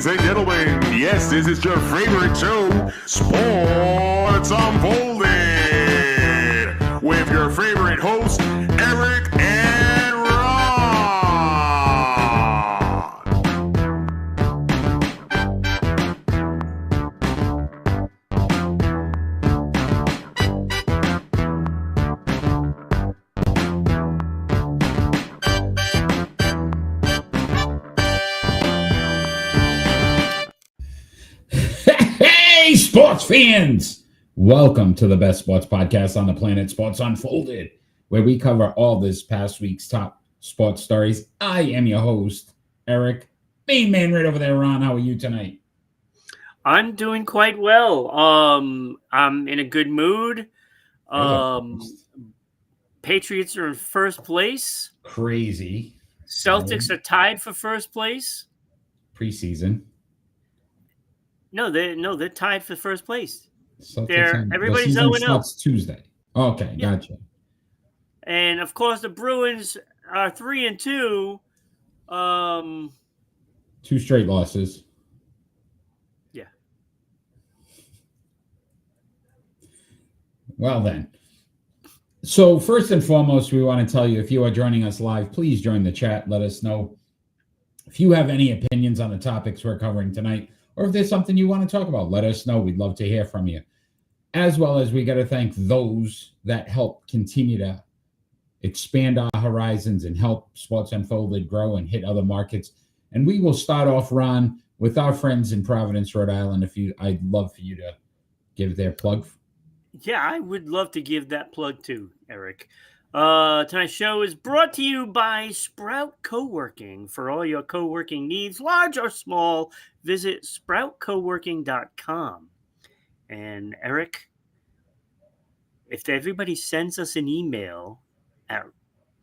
Ladies and gentlemen, yes, this is your favorite show, Sports Unfolded, with your favorite hosts, Eric and Ron. Hey, sports fans! Welcome to the best sports podcast on the planet, Sports Unfolded, where we cover all this past week's top sports stories. I am your host, Eric. Main man right over there, Ron. How are you tonight? I'm doing quite well. I'm in a good mood. Patriots are in first place. Crazy. Celtics are tied for first place. Preseason. No, they're tied for first place. Everybody's 0-0. It's Tuesday. Okay, yeah. Gotcha. And of course, the Bruins are 3-2. 2 straight losses. Yeah. Well then. So first and foremost, we want to tell you, if you are joining us live, please join the chat. Let us know if you have any opinions on the topics we're covering tonight, or if there's something you want to talk about. Let us know. We'd love to hear from you. As well as we got to thank those that help continue to expand our horizons and help Sports Unfolded grow and hit other markets. And we will start off, Ron, with our friends in Providence, Rhode Island. I'd love for you to give their plug. Yeah, I would love to give that plug too, Eric. Tonight's show is brought to you by Sprout Co-working. For all your co-working needs, large or small, visit sproutcoworking.com. And Eric, if everybody sends us an email at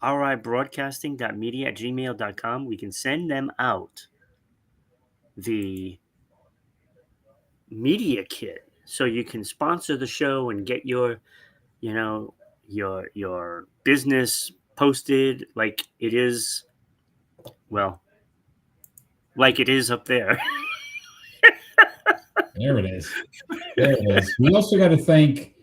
RIBroadcasting.media@gmail.com, we can send them out the media kit so you can sponsor the show and get your business posted like it is up there. There it is. We also got to thank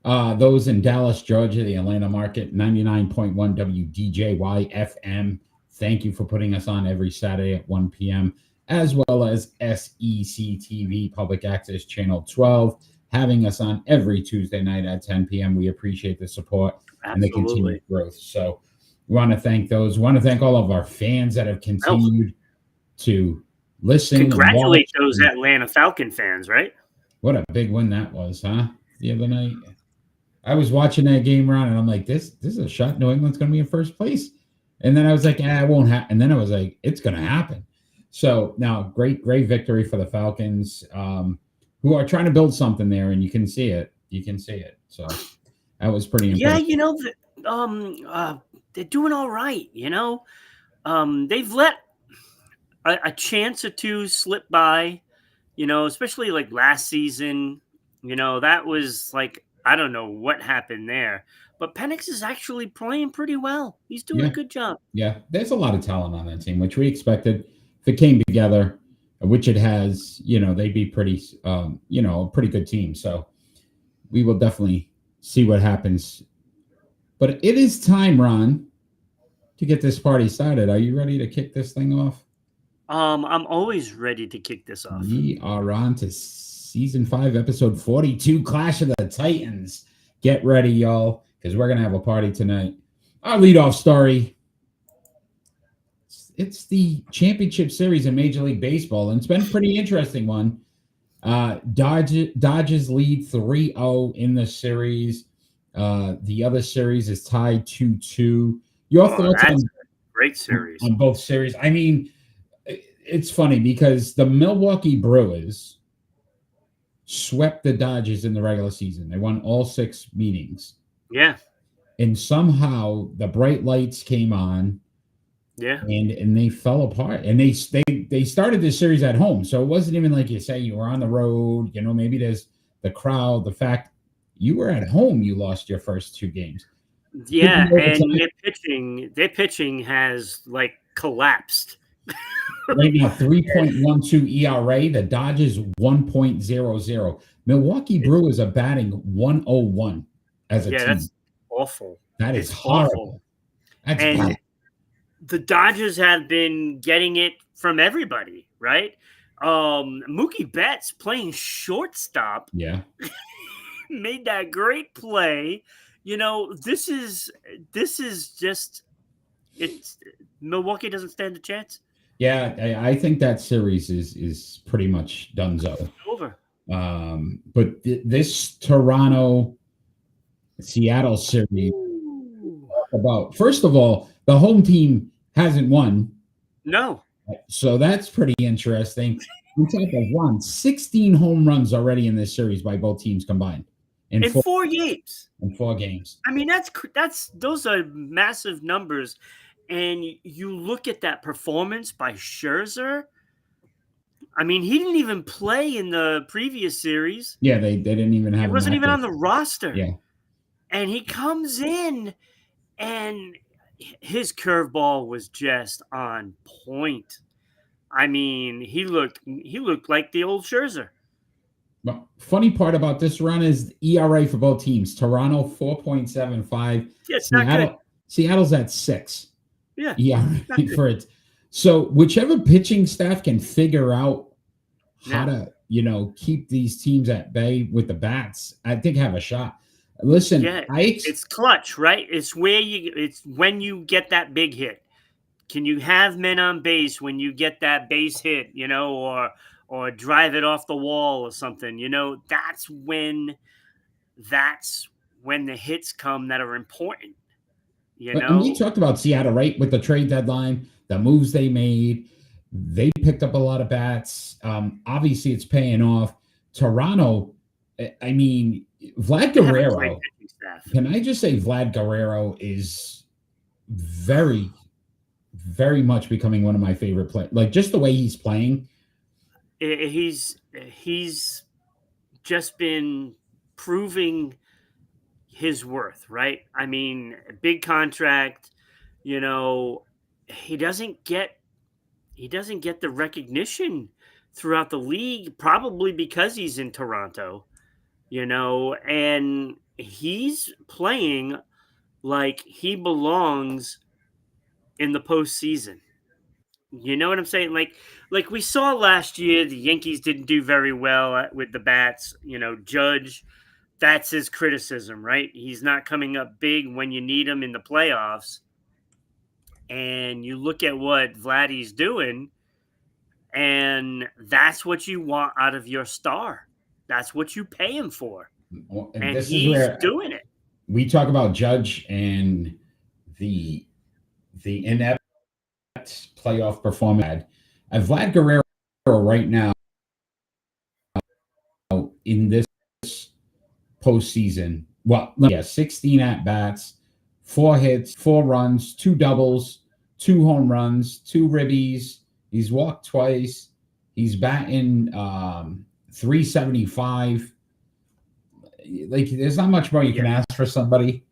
those in Dallas, Georgia, the Atlanta market, 99.1 WDJY FM. Thank you for putting us on every Saturday at 1 p.m., as well as SECTV, Public Access Channel 12, having us on every Tuesday night at 10 p.m. We appreciate the support. Absolutely. And the continued growth. So we want to thank those. We want to thank all of our fans that have continued to listen. Congratulate those Atlanta Falcon fans, right? What a big win that was, huh? The other night. I was watching that game around and I'm like, this is a shot. New England's going to be in first place. And then I was like, it won't happen. And then I was like, it's going to happen. So now great victory for the Falcons, who are trying to build something there, and you can see it. So that was pretty impressive. Yeah, they're doing all right, They've let a chance or two slip by, especially like last season. That was like, I don't know what happened there. But Penix is actually playing pretty well. He's doing a good job. Yeah, there's a lot of talent on that team, which we expected. If it came together, which it has, they'd be pretty, a pretty good team. So we will definitely see what happens. But it is time, Ron, to get this party started. Are you ready to kick this thing off? I'm always ready to kick this off. We are on to season 5, episode 42, Clash of the Titans. Get ready, y'all, because we're going to have a party tonight. Our leadoff story. It's the championship series in Major League Baseball, and it's been a pretty interesting one. Dodgers lead 3-0 in the series. The other series is tied 2-2. Your thoughts on great series on both series? I mean, it's funny because the Milwaukee Brewers swept the Dodgers in the regular season. They won all 6 meetings. Yeah. And somehow the bright lights came on. Yeah. And they fell apart. And they started this series at home. So it wasn't even like you say you were on the road. Maybe there's the crowd, the fact you were at home, you lost your first 2 games. Yeah, and their pitching has like collapsed Right now, 3.12 ERA. The Dodgers 1.00. Milwaukee Brewers are batting 101 as a team. That's awful. That is It's horrible. awful. That's And bad. the Dodgers have been getting it from everybody, right? Mookie Betts playing shortstop Yeah. made that great play. This is just it's Milwaukee doesn't stand a chance. Yeah, I think that series is pretty much donezo. Over. But this Toronto Seattle series about, first of all, the home team hasn't won. No. So that's pretty interesting. On top of one, 16 home runs already in this series by both teams combined. In 4 games. In 4 games. I mean, those are massive numbers. And you look at that performance by Scherzer. I mean, he didn't even play in the previous series. Yeah, they didn't even have him. He wasn't even on the roster. Yeah. And he comes in, and his curveball was just on point. I mean, he looked like the old Scherzer. Well, funny part about this run is ERA for both teams. Toronto 4.75. Yeah, it's not good. Seattle's at 6. Yeah. ERA for it. So whichever pitching staff can figure out how to, keep these teams at bay with the bats, I think have a shot. Listen, it's clutch, right? It's when you get that big hit. Can you have men on base when you get that base hit, or drive it off the wall or something? That's when the hits come that are important. And we talked about Seattle, right? With the trade deadline, the moves they made, they picked up a lot of bats. Obviously, it's paying off. Toronto, I mean, Vlad Guerrero. Can I just say Vlad Guerrero is very, very much becoming one of my favorite players. Like, just the way he's playing. He's just been proving his worth, right? I mean, big contract, he doesn't get the recognition throughout the league, probably because he's in Toronto, and he's playing like he belongs in the postseason. You know what I'm saying? Like we saw last year, the Yankees didn't do very well with the bats. Judge, that's his criticism, right? He's not coming up big when you need him in the playoffs. And you look at what Vladdy's doing, and that's what you want out of your star. That's what you pay him for. And he's doing it. We talk about Judge and the inept playoff performance. Vlad Guerrero right now in this postseason, 16 at bats, 4 hits, 4 runs, 2 doubles, 2 home runs, 2 ribbies. He's walked twice. He's batting 375. Like, there's not much more you can ask for somebody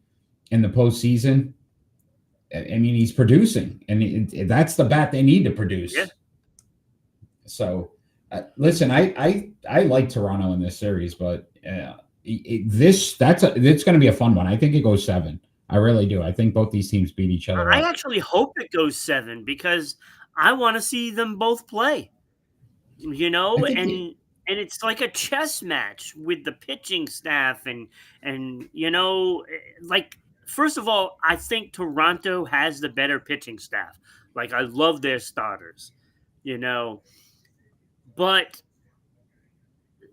in the postseason. I mean, he's producing, and that's the bat they need to produce. Yeah. So, listen, I like Toronto in this series, but it's going to be a fun one. I think it goes 7. I really do. I think both these teams beat each other. I actually hope it goes 7 because I want to see them both play. And it's like a chess match with the pitching staff, and first of all, I think Toronto has the better pitching staff. Like, I love their starters, but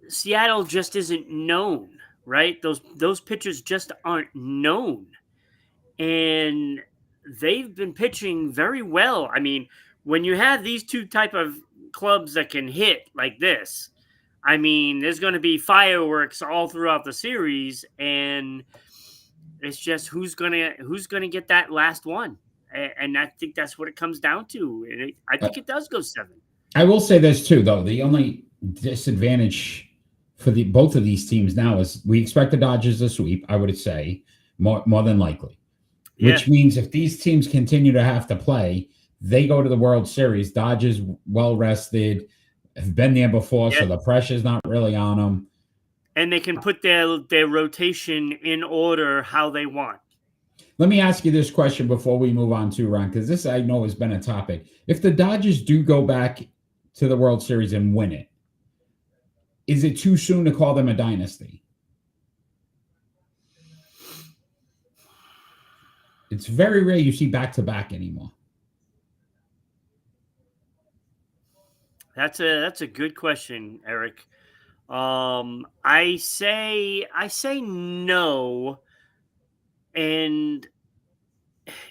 Seattle just isn't known, right? Those pitchers just aren't known. And they've been pitching very well. I mean, when you have these two type of clubs that can hit like this, I mean, there's going to be fireworks all throughout the series, and it's just who's gonna get that last one, and I think that's what it comes down to. And I think it does go 7. I will say this too, though: the only disadvantage for both of these teams now is we expect the Dodgers to sweep. I would say more than likely, which means if these teams continue to have to play, They go to the World Series. Dodgers well rested, have been there before, so the pressure's not really on them. And they can put their rotation in order how they want. Let me ask you this question before we move on to Ron, because this I know has been a topic. If the Dodgers do go back to the World Series and win it, is it too soon to call them a dynasty? It's very rare you see back-to-back anymore. That's a good question, Eric. I say no, and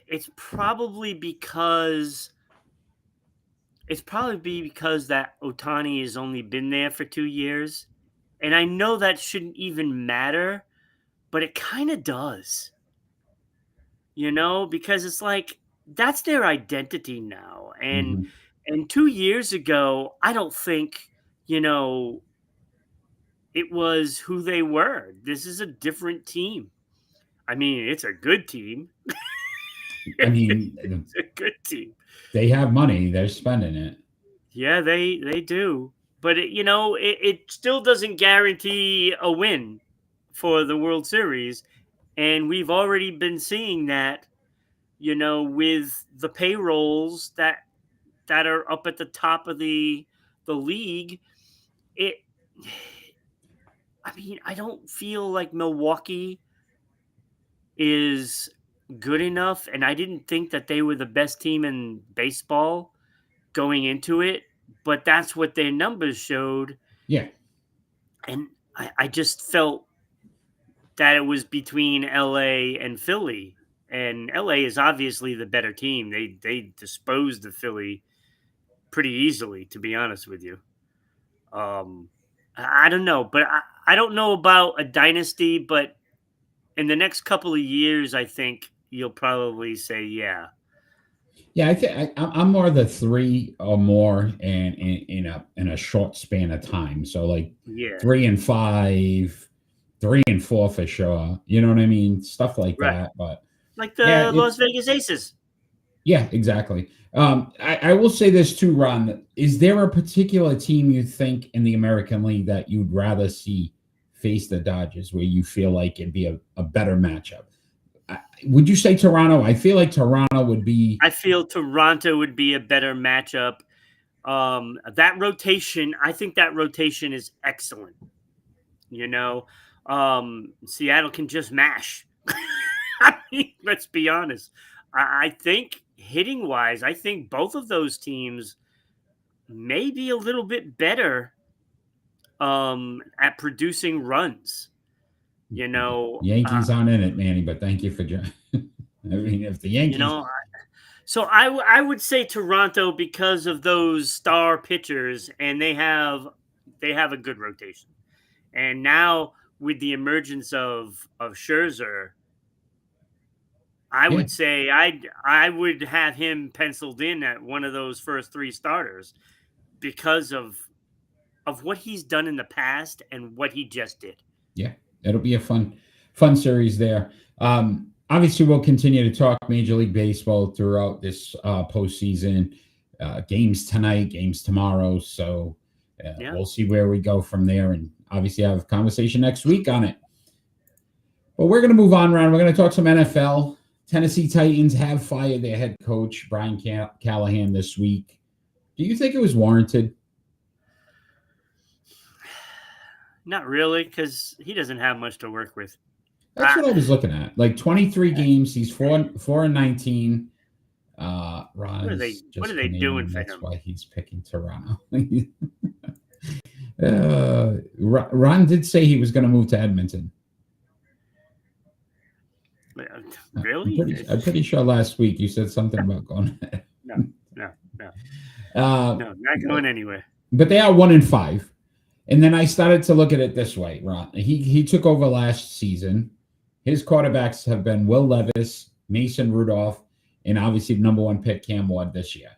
it's probably because that Ohtani has only been there for 2 years, and I know that shouldn't even matter, but it kind of does. Because it's like that's their identity now, and 2 years ago, I don't think it was who they were. This is a different team. I mean, it's a good team. I mean, it's a good team. They have money. They're spending it. Yeah, they do. But, it still doesn't guarantee a win for the World Series. And we've already been seeing that, with the payrolls that are up at the top of the league. I don't feel like Milwaukee is good enough, and I didn't think that they were the best team in baseball going into it, but that's what their numbers showed. Yeah. And I just felt that it was between LA and Philly, and LA is obviously the better team. They disposed of Philly pretty easily, to be honest with you. I don't know, but I don't know about a dynasty, but in the next couple of years, I think you'll probably say, yeah. Yeah, I'm more the 3 or more in a short span of time. So 3 and 5, 3 and 4 for sure. You know what I mean? Stuff like that. But like the Las Vegas Aces. Yeah, exactly. I will say this too, Ron. Is there a particular team you think in the American League that you'd rather see face the Dodgers, where you feel like it'd be a better matchup? Would you say Toronto? I feel like Toronto would be. I feel Toronto would be a better matchup. That rotation, I think that rotation is excellent. Seattle can just mash. I mean, let's be honest. I think hitting wise, I think both of those teams may be a little bit better at producing runs. Yankees aren't in it, Manny, but thank you for joining. I mean, if the Yankees, so I would say Toronto because of those star pitchers, and they have a good rotation. And now with the emergence of Scherzer, I would say I would have him penciled in at one of those first 3 starters because of what he's done in the past and what he just did. Yeah, it'll be a fun series there. Obviously, we'll continue to talk Major League Baseball throughout this postseason. Games tonight, games tomorrow. So we'll see where we go from there, and obviously have a conversation next week on it. But we're going to move on, Ron. We're going to talk some NFL. Tennessee Titans have fired their head coach, Brian Callahan, this week. Do you think it was warranted? Not really, because he doesn't have much to work with. That's what I was looking at. 23 games. He's 4-19. Ron, what are they doing for him? That's why he's picking Toronto. Ron did say he was going to move to Edmonton. Really? I'm pretty sure last week you said something about going. No, not going anywhere. But they are 1-5. And then I started to look at it this way, Ron. He took over last season. His quarterbacks have been Will Levis, Mason Rudolph, and obviously the number 1 pick, Cam Ward, this year.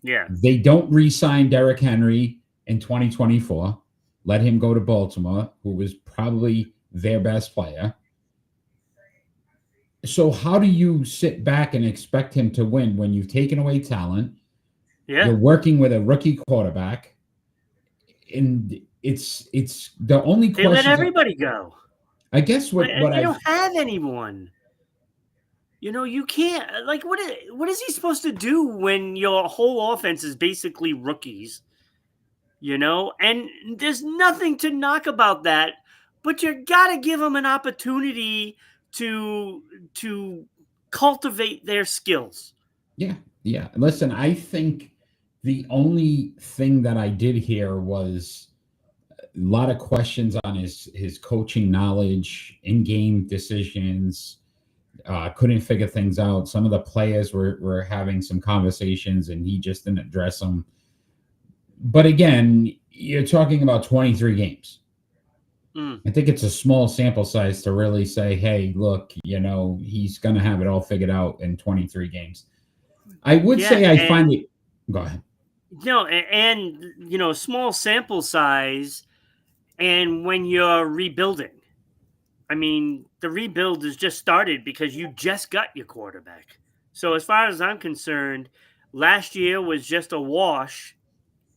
Yeah. They don't re-sign Derrick Henry in 2024. Let him go to Baltimore, who was probably their best player. So how do you sit back and expect him to win when you've taken away talent? Yeah. You're working with a rookie quarterback, and it's the only They let question. everybody go. I guess what They I don't have anyone. You can't what is he supposed to do when your whole offense is basically rookies? And there's nothing to knock about that, but you got to give them an opportunity to cultivate their skills. yeah. Listen, I think the only thing that I did hear was a lot of questions on his coaching knowledge, in-game decisions. Couldn't figure things out. Some of the players were having some conversations, and he just didn't address them. But again, you're talking about 23 games. I think it's a small sample size to really say, hey, look, he's going to have it all figured out in 23 games. I would say I find it. Go ahead. Small sample size, and when you're rebuilding. I mean, the rebuild has just started because you just got your quarterback. So as far as I'm concerned, last year was just a wash,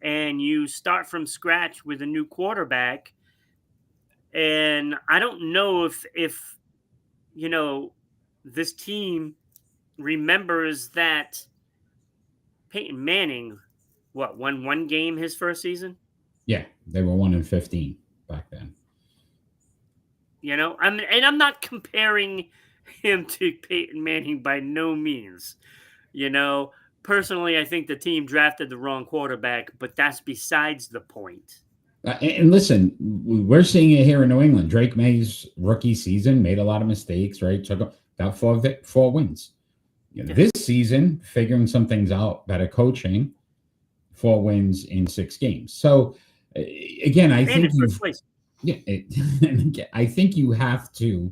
and you start from scratch with a new quarterback. And I don't know if this team remembers that Peyton Manning, won one game his first season? Yeah, they were 1-15 back then. I'm not comparing him to Peyton Manning by no means. Personally, I think the team drafted the wrong quarterback, but that's besides the point. And listen, we're seeing it here in New England. Drake May's rookie season made a lot of mistakes, right? Got four wins. This season, figuring some things out, better coaching, 4 wins in 6 games. So again, I think I think you have to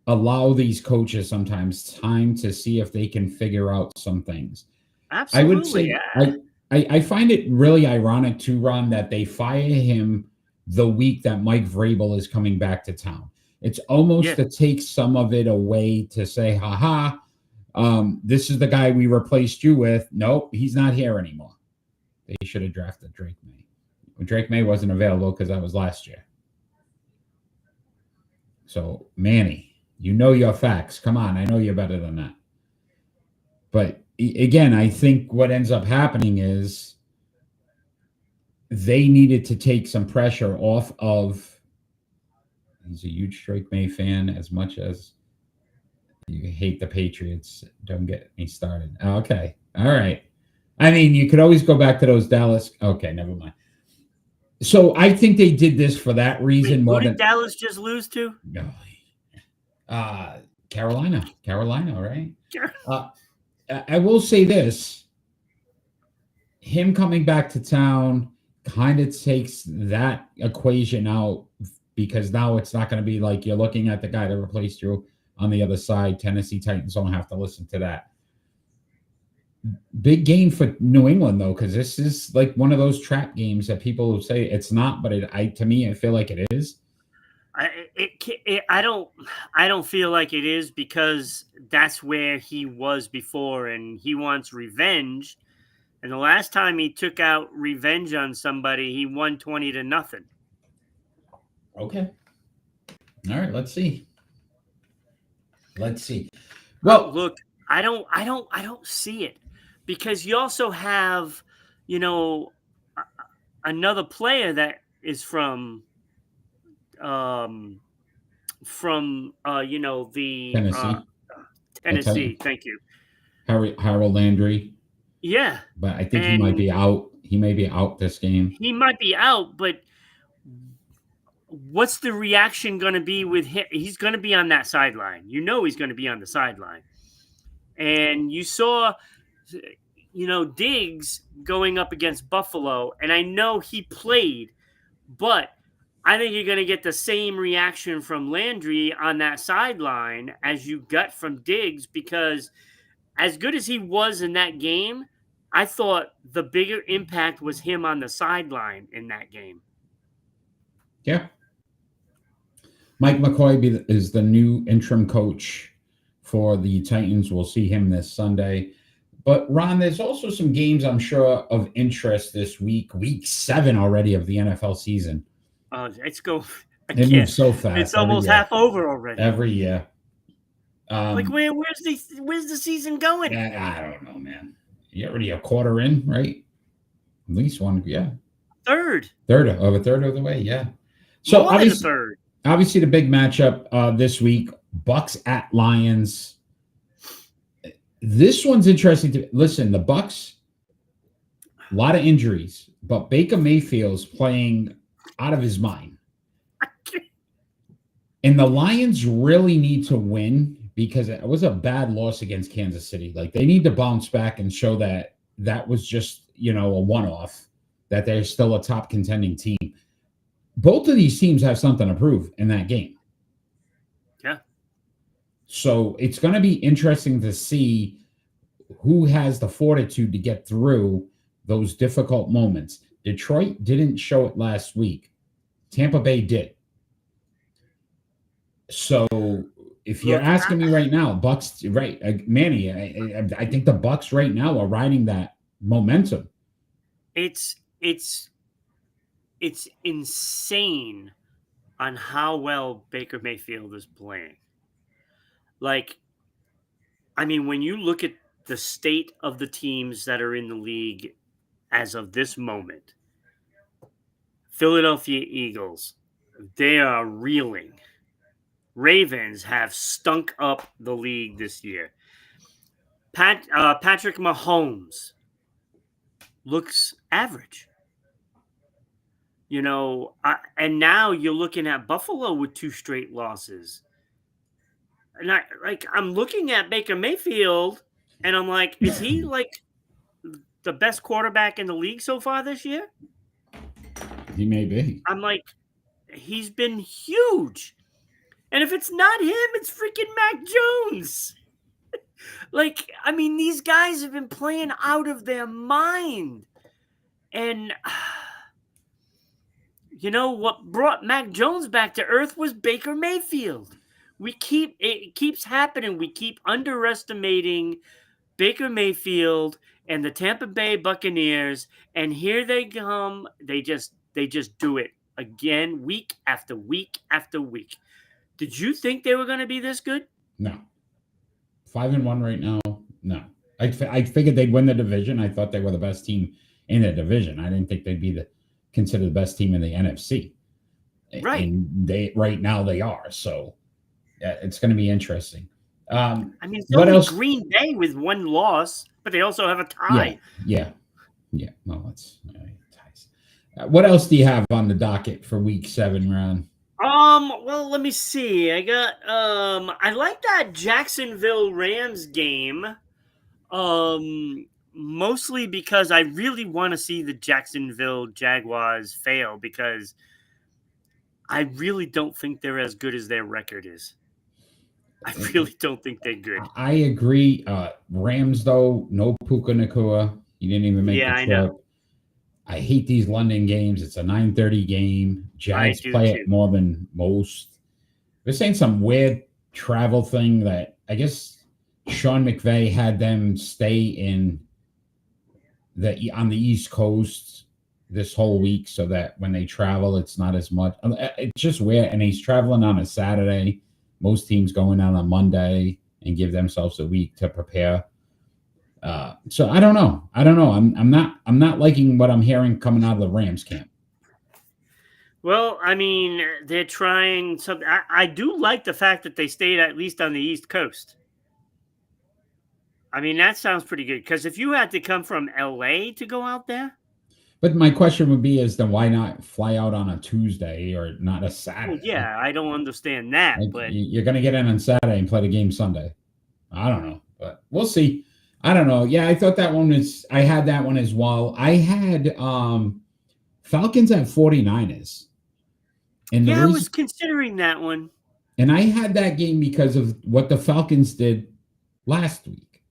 allow these coaches sometimes time to see if they can figure out some things. Absolutely. I would say I find it really ironic too, Ron, that they fire him the week that Mike Vrabel is coming back to town. It's almost to take some of it away to say, this is the guy we replaced you with. Nope, he's not here anymore. They should have drafted Drake May. Drake May wasn't available because that was last year. So, Manny, you know your facts. Come on, I know you're better than that. But again, I think what ends up happening is they needed to take some pressure off of. He's a huge Drake May fan, as much as you hate the Patriots. Don't get me started. Okay. All right. I mean, you could always go back to those Dallas. Okay, never mind. So I think they did this for that reason. Who did Dallas just lose to? Carolina, right? I will say this. Him coming back to town kind of takes that equation out, because now it's not going to be like you're looking at the guy that replaced you on the other side. Tennessee Titans don't have to listen to that. Big game for New England, though, because this is like one of those trap games that people say it's not, but to me, I feel like it is. I don't feel like it is, because that's where he was before, and he wants revenge. And the last time he took out revenge on somebody, he won 20-0. Okay. All right. Let's see. Well, look, I don't see it, because you also have, another player that is from the Tennessee. Thank you, Harold Landry. Yeah, but I think he might be out. He may be out this game. He might be out, but what's the reaction going to be with him? He's going to be on that sideline. He's going to be on the sideline. And you saw, Diggs going up against Buffalo, and I know he played, but I think you're going to get the same reaction from Landry on that sideline as you got from Diggs, because as good as he was in that game, I thought the bigger impact was him on the sideline in that game. Yeah. Mike McCoy is the new interim coach for the Titans. We'll see him this Sunday. But, Ron, there's also some games I'm sure of interest this week. Week 7 already of the NFL season. Let's go. It moves so fast. It's almost half over already. Every year. Where's the season going? I don't know, man. You're already a quarter in, right? At least one, yeah. Third of the way, yeah. So more than a third. Obviously, the big matchup this week: Bucks at Lions. This one's interesting. Listen, the Bucks, a lot of injuries, but Baker Mayfield's playing out of his mind, and the Lions really need to win because it was a bad loss against Kansas City. Like, they need to bounce back and show that was just, a one-off, that they're still a top contending team. Both of these teams have something to prove in that game. Yeah. So it's going to be interesting to see who has the fortitude to get through those difficult moments. Detroit didn't show it last week. Tampa Bay did. So if you're asking me right now, Bucks, right, Manny, I think the Bucks right now are riding that momentum. It's insane on how well Baker Mayfield is playing. Like, I mean, when you look at the state of the teams that are in the league as of this moment, Philadelphia Eagles, they are reeling. Ravens have stunk up the league this year. Patrick Mahomes looks average. And now you're looking at Buffalo with 2 straight losses. And I'm looking at Baker Mayfield, and I'm like, is he like the best quarterback in the league so far this year? He may be. I'm like, he's been huge. And if it's not him, it's freaking Mac Jones. These guys have been playing out of their mind. And what brought Mac Jones back to earth was Baker Mayfield. It keeps happening. We keep underestimating Baker Mayfield and the Tampa Bay Buccaneers, and here they come. They just do it again, week after week after week. Did you think they were going to be this good? No. 5-1 right now. No. I figured they'd win the division. I thought they were the best team in the division. I didn't think they'd be considered the best team in the NFC. Right. And right now they are. So it's going to be interesting. What else? Green Bay with 1 loss, but they also have a tie. Yeah. No, it's ties. What else do you have on the docket for week 7, Ron? Well, let me see. I got I like that Jacksonville Rams game. Mostly because I really want to see the Jacksonville Jaguars fail, because I really don't think they're as good as their record is. I really don't think they're good. I agree. Rams, though, no Puka Nacua. He didn't even make the trip. I know. I hate these London games. It's a 9:30 game. Jags play it more than most. They're saying some weird travel thing that I guess Sean McVay had them stay on the East Coast this whole week so that when they travel, it's not as much. It's just weird. And he's traveling on a Saturday. Most teams going on a Monday and give themselves a week to prepare. So I don't know. I'm not liking what I'm hearing coming out of the Rams camp. Well, they're trying something. I do like the fact that they stayed at least on the East Coast. That sounds pretty good, because if you had to come from LA to go out there. But my question would be then why not fly out on a Tuesday or not a Saturday? Well, yeah, I don't understand that. But you're going to get in on Saturday and play the game Sunday. I don't know, but we'll see. I don't know. Yeah, I thought I had that one as well. I had Falcons at 49ers. And I was considering that one. And I had that game because of what the Falcons did last week.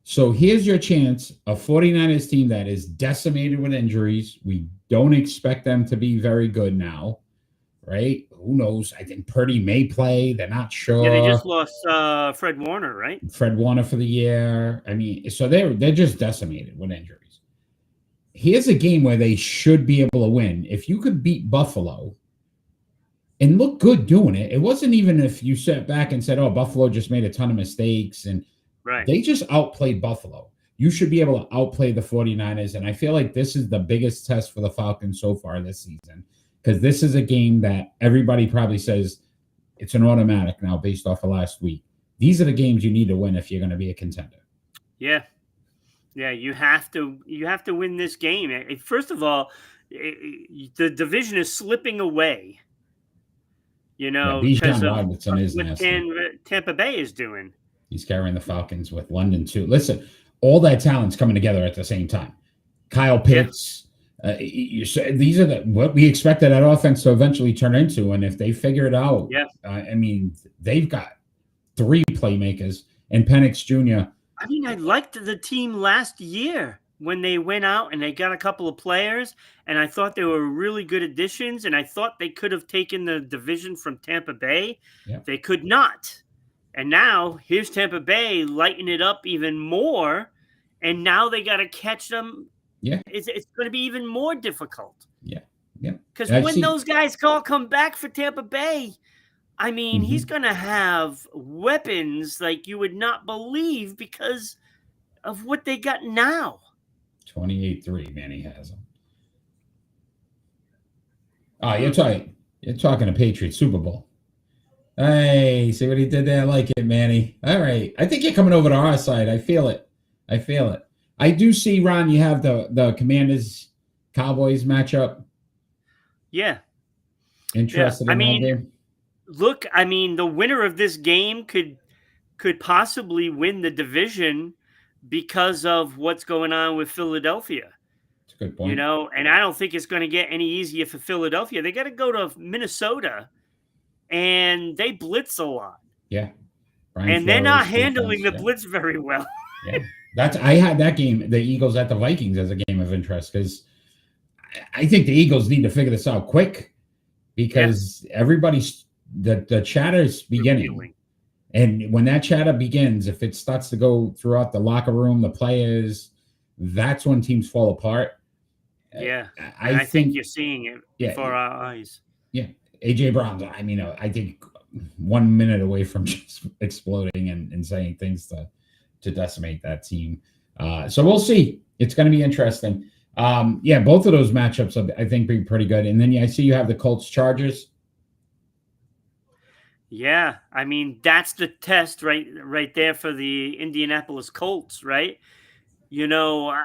So here's your chance, a 49ers team that is decimated with injuries. We don't expect them to be very good now. right? Who knows? I think Purdy may play. They're not sure. Yeah, they just lost Fred Warner, right? Fred Warner for the year. I mean, so they're just decimated with injuries. Here's a game where they should be able to win. If you could beat Buffalo and look good doing it, it wasn't even if you sat back and said, oh, Buffalo just made a ton of mistakes and Right. they just outplayed Buffalo. You should be able to outplay the 49ers. And I feel like this is the biggest test for the Falcons so far this season, because this is a game that everybody probably says it's an automatic now based off of last week. These are the games you need to win if you're going to be a contender. Yeah. Yeah, you have to win this game. First of all, the division is slipping away. You know, because of what Tampa Bay is doing. He's carrying the Falcons with London too. Listen, all that talent's coming together at the same time. Kyle Pitts. Yeah. These are what we expected that offense to eventually turn into, and if they figure it out, I mean, they've got 3 playmakers and Penix Jr. I mean, I liked the team last year when they went out and they got a couple of players, and I thought they were really good additions, and I thought they could have taken the division from Tampa Bay. Yeah. They could not. And now here's Tampa Bay lighting it up even more, and now they got to catch them. Yeah. It's going to be even more difficult. Yeah. Yeah. Because when those guys all come back for Tampa Bay, I mean, he's going to have weapons like you would not believe because of what they got now. 28-3, man, he has them. Oh, you're talking a Patriots Super Bowl. Hey, see what he did there? I like it, Manny. All right. I think you're coming over to our side. I feel it. I do see, Ron, you have the Commanders-Cowboys matchup. Yeah. Interested in that game? Look, I mean, the winner of this game could possibly win the division because of what's going on with Philadelphia. That's a good point. You know, and I don't think it's going to get any easier for Philadelphia. They got to go to Minnesota, and they blitz a lot. Yeah. And they're not handling the blitz very well. Yeah. I had that game, the Eagles at the Vikings, as a game of interest because I think the Eagles need to figure this out quick because everybody's the chatter is beginning. And when that chatter begins, if it starts to go throughout the locker room, the players, that's when teams fall apart. Yeah. I think you're seeing it before our eyes. Yeah. AJ Brown, I mean, I think 1 minute away from just exploding and saying things to decimate that team. So we'll see. It's going to be interesting. Both of those matchups, I think, be pretty good. And then I see you have the Colts Chargers. Yeah, I mean, that's the test right there for the Indianapolis Colts, right? You know,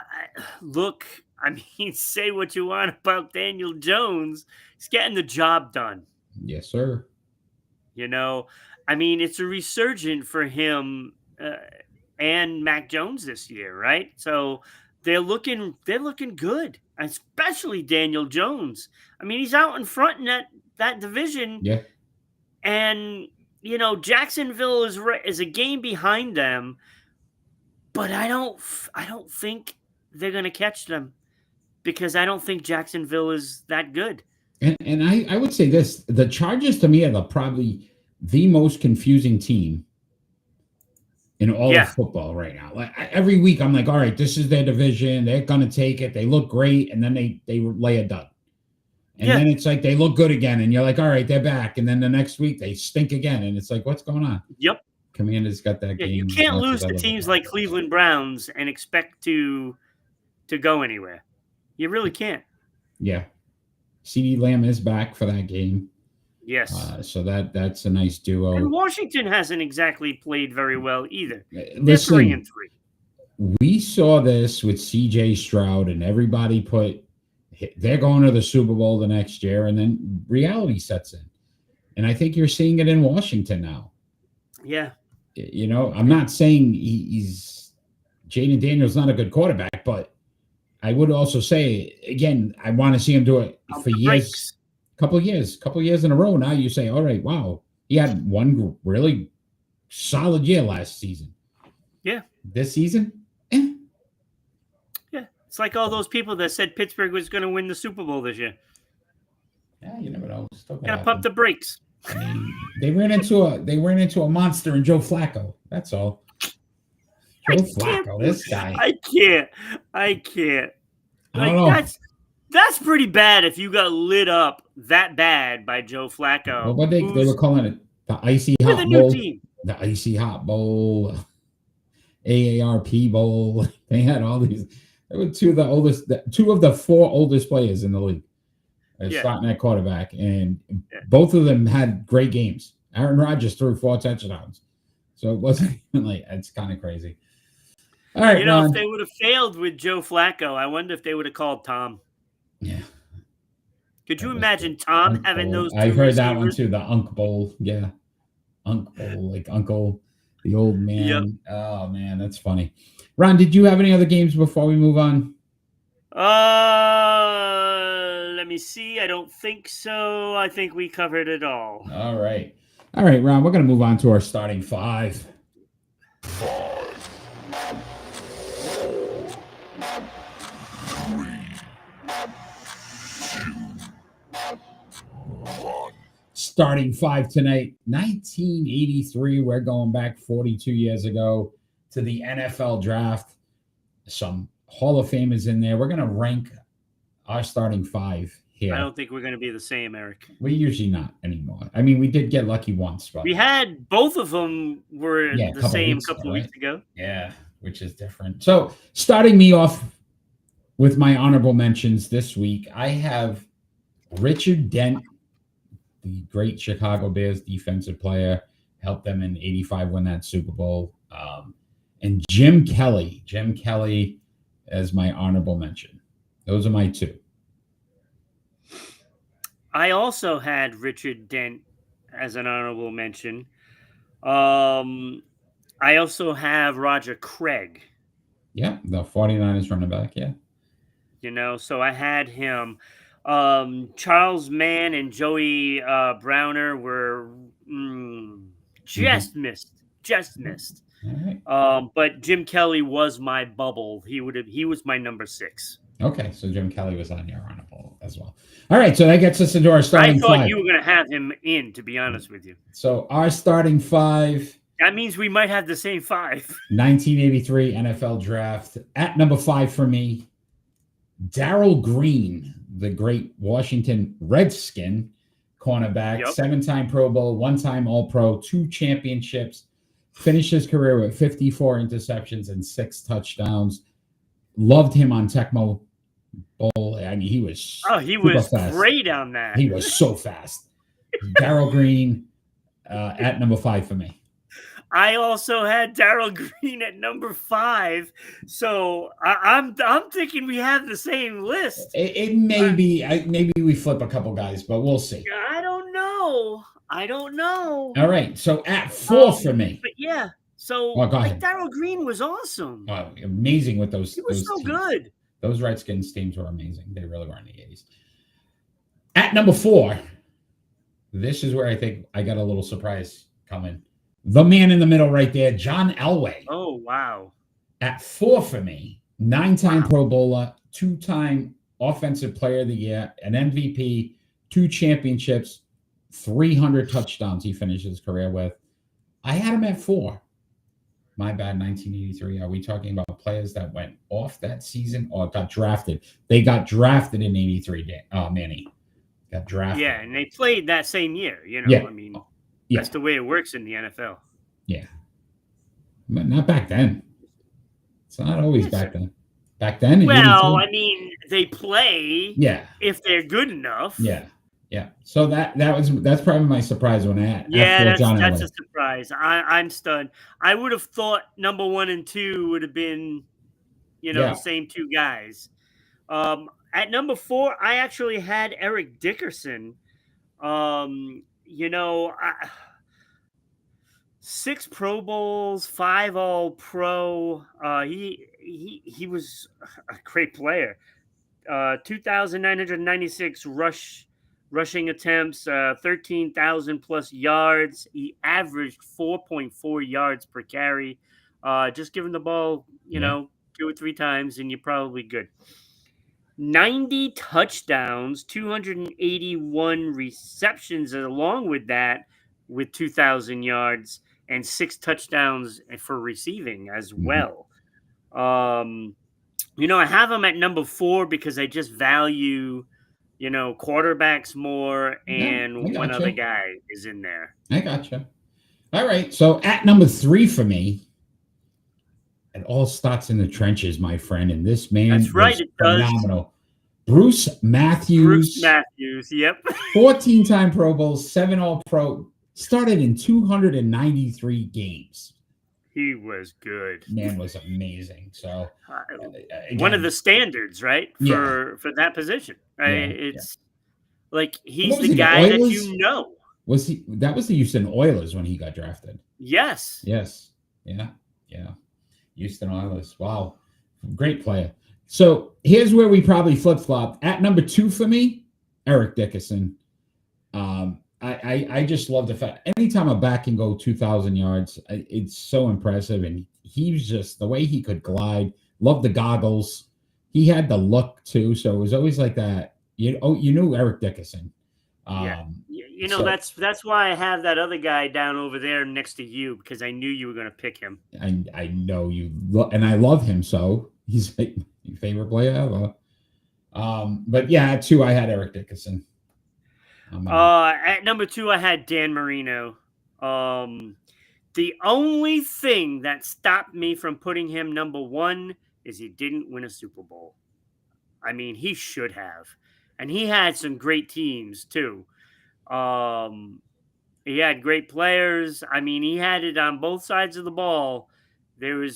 look, I mean, say what you want about Daniel Jones. He's getting the job done. Yes, sir. You know, I mean, it's a resurgent for him and Mac Jones this year, right? So they're looking good, especially Daniel Jones. I mean, he's out in front in that division. Yeah. And, you know, Jacksonville is a game behind them, but I don't think they're going to catch them because I don't think Jacksonville is that good. And I would say this, the Chargers to me are probably the most confusing team in all of football right now. Like every week I'm like, all right, this is their division. They're going to take it. They look great. And then they lay a dud. And then it's like they look good again, and you're like, all right, they're back. And then the next week they stink again, and it's like, what's going on? Yep. Commanders got that game. You can't lose to teams like Cleveland Browns and expect to go anywhere. You really can't. Yeah. CeeDee Lamb is back for that game. Yes. So that's a nice duo. And Washington hasn't exactly played very well either. Listen, They're 3-3. We saw this with CJ Stroud, and everybody they're going to the Super Bowl the next year, and then reality sets in. And I think you're seeing it in Washington now. Yeah. You know, I'm not saying he's Jaden Daniels not a good quarterback, but I would also say, again, I want to see him do it for years, couple years in a row. Now you say, all right, wow, he had one really solid year last season. Yeah. This season, It's like all those people that said Pittsburgh was going to win the Super Bowl this year. Yeah, you never know. Still could Gotta happen. pump the brakes. I mean, they ran into a monster in Joe Flacco. That's all. Joe Flacco, this guy. I can't. I don't Like know. that's pretty bad if you got lit up that bad by Joe Flacco. Well, but they were calling it the Icy with Hot a new Bowl. team. The Icy Hot Bowl, AARP Bowl. They had all these. They were two of the four oldest players in the league. Starting at quarterback, and both of them had great games. Aaron Rodgers threw 4 touchdowns, so it wasn't even like it's kind of crazy. All right, Ron. if they would have failed with Joe Flacco, I wonder if they would have called Tom. Yeah. Could you imagine Tom having those? I heard that one too. The Unk Bowl, yeah, Unk Bowl, like Uncle, the old man. Yep. Oh man, that's funny. Ron, did you have any other games before we move on? Let me see. I don't think so. I think we covered it all. All right, Ron. We're gonna move on to our starting five. Starting five tonight, 1983. We're going back 42 years ago to the NFL draft. Some Hall of Famers in there. We're going to rank our starting five here. I don't think we're going to be the same, Eric. We're usually not anymore. I mean, we did get lucky once, but we had both of them were the same a couple of weeks ago. Yeah, which is different. So starting me off with my honorable mentions this week, I have Richard Dent, the great Chicago Bears defensive player, helped them in '85 win that Super Bowl. And Jim Kelly as my honorable mention. Those are my two. I also had Richard Dent as an honorable mention. I also have Roger Craig. Yeah, the 49ers running back, yeah. So I had him. Charles Mann and Joey Browner were just missed. All right. But Jim Kelly was my bubble. He was my number 6. Okay, so Jim Kelly was on your honorable as well. All right, so that gets us into our starting five. I thought you were going to have him in, to be honest with you. So our starting five. That means we might have the same 5. 1983 NFL draft. At number 5 for me, Darryl Green, the great Washington Redskin cornerback, 7-time Pro Bowl, 1-time All-Pro, 2 championships, finished his career with 54 interceptions and 6 touchdowns. Loved him on Tecmo Bowl. I mean, he was fast. Great on that. He was so fast. Darryl Green at number 5 for me. I also had Darryl Green at number 5, so I'm thinking we have the same list. It may be, maybe we flip a couple guys, but we'll see. I don't know. All right, so at 4 for me. But yeah, so Darryl Green was awesome. Amazing with those. He was so teams. good. Those Redskins teams were amazing. They really were in the 80s. At number 4, this is where I think I got a little surprise coming. The man in the middle right there, John Elway. Oh, wow. At 4 for me, 9-time Pro Bowler, 2-time Offensive Player of the Year, an MVP, 2 championships, 300 touchdowns he finished his career with. I had him at 4. My bad, 1983. Are we talking about players that went off that season or got drafted? They got drafted in 83, Manny. Got drafted. Yeah, and they played that same year, I mean. Yeah. That's the way it works in the NFL. Yeah. But not back then. It's not always back then. Back then? Well, I mean, they play if they're good enough. Yeah. Yeah. So that's probably my surprise when I that's a surprise. I'm stunned. I would have thought number 1 and 2 would have been, the same 2 guys. At number 4, I actually had Eric Dickerson. 6 Pro Bowls, 5 All-Pro. He was a great player. 2,996 rushing attempts, 13,000 plus yards. He averaged 4.4 yards per carry. Just give him the ball, 2 or 3 times, and you're probably good. 90 touchdowns, 281 receptions, and along with that, with 2,000 yards and 6 touchdowns for receiving as well. I have him at number 4 because I just value, quarterbacks more, and one other guy is in there. I gotcha. All right. So at number 3 for me, it all starts in the trenches, my friend. And this man That's right, it phenomenal. does. Bruce Matthews. Yep. 14-time Pro Bowl, 7 All-Pro. Started in 293 games. He was good. Man was amazing. So again, one of the standards, right? For that position. It's like he's the guy that you know. Was he? That was the Houston Oilers when he got drafted. Yes. Yeah. Houston Oilers. Wow. Great player. So here's where we probably flip-flopped. At number 2 for me, Eric Dickerson. I just love the fact anytime a back can go 2,000 yards, it's so impressive. And he's just the way he could glide. Love the goggles. He had the look too, so it was always like that. You knew Eric Dickerson. That's why I have that other guy down over there next to you, because I knew you were going to pick him. I know you, and I love him, so he's like my favorite player ever. But yeah, at 2 I had Eric Dickerson. At number 2 I had Dan Marino. The only thing that stopped me from putting him number 1 is he didn't win a Super Bowl. I mean, he should have. And he had some great teams too. He had great players. I mean, he had it on both sides of the ball. I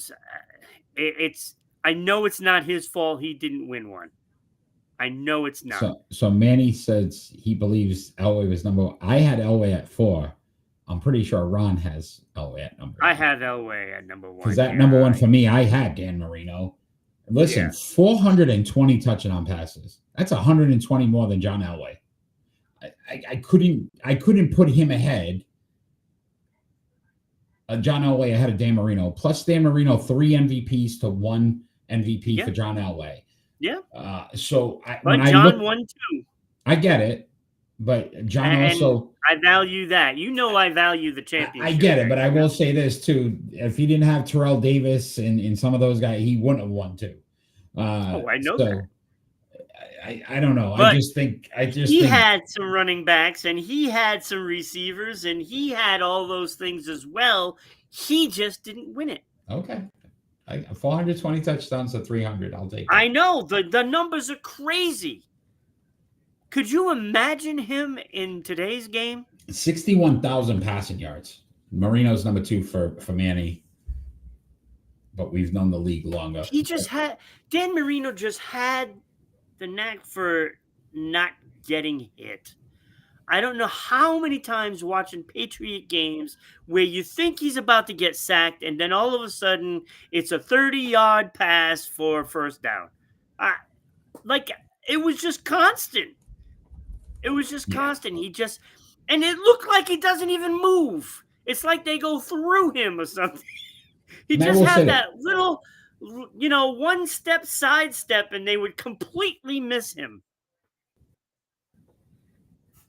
know it's not his fault he didn't win one. I know it's not. So Manny says he believes Elway was number 1. I had Elway at 4. I'm pretty sure Ron has Elway at number 1. I have Elway at number 1. Because that number 1 for me, I had Dan Marino. Listen, 420 touchdown passes. That's 120 more than John Elway. I couldn't put him ahead. John Elway ahead of Dan Marino. Plus Dan Marino 3 MVPs to 1 MVP for John Elway. Yeah. John won too. I get it, but John also. I value that. I value the championship. I get it, but I will say this too: if he didn't have Terrell Davis and some of those guys, he wouldn't have won too. I know that. I don't know. But I just think he had some running backs and he had some receivers and he had all those things as well. He just didn't win it. Okay. 420 touchdowns to 300. I'll take it. I know. The numbers are crazy. Could you imagine him in today's game? 61,000 passing yards. Marino's number 2 for Manny. But we've known the league longer. Dan Marino just had the knack for not getting hit. I don't know how many times watching Patriot games where you think he's about to get sacked and then all of a sudden it's a 30-yard pass for first down. It was just constant. It was just constant. And it looked like he doesn't even move. It's like they go through him or something. He just had that little, one step sidestep and they would completely miss him.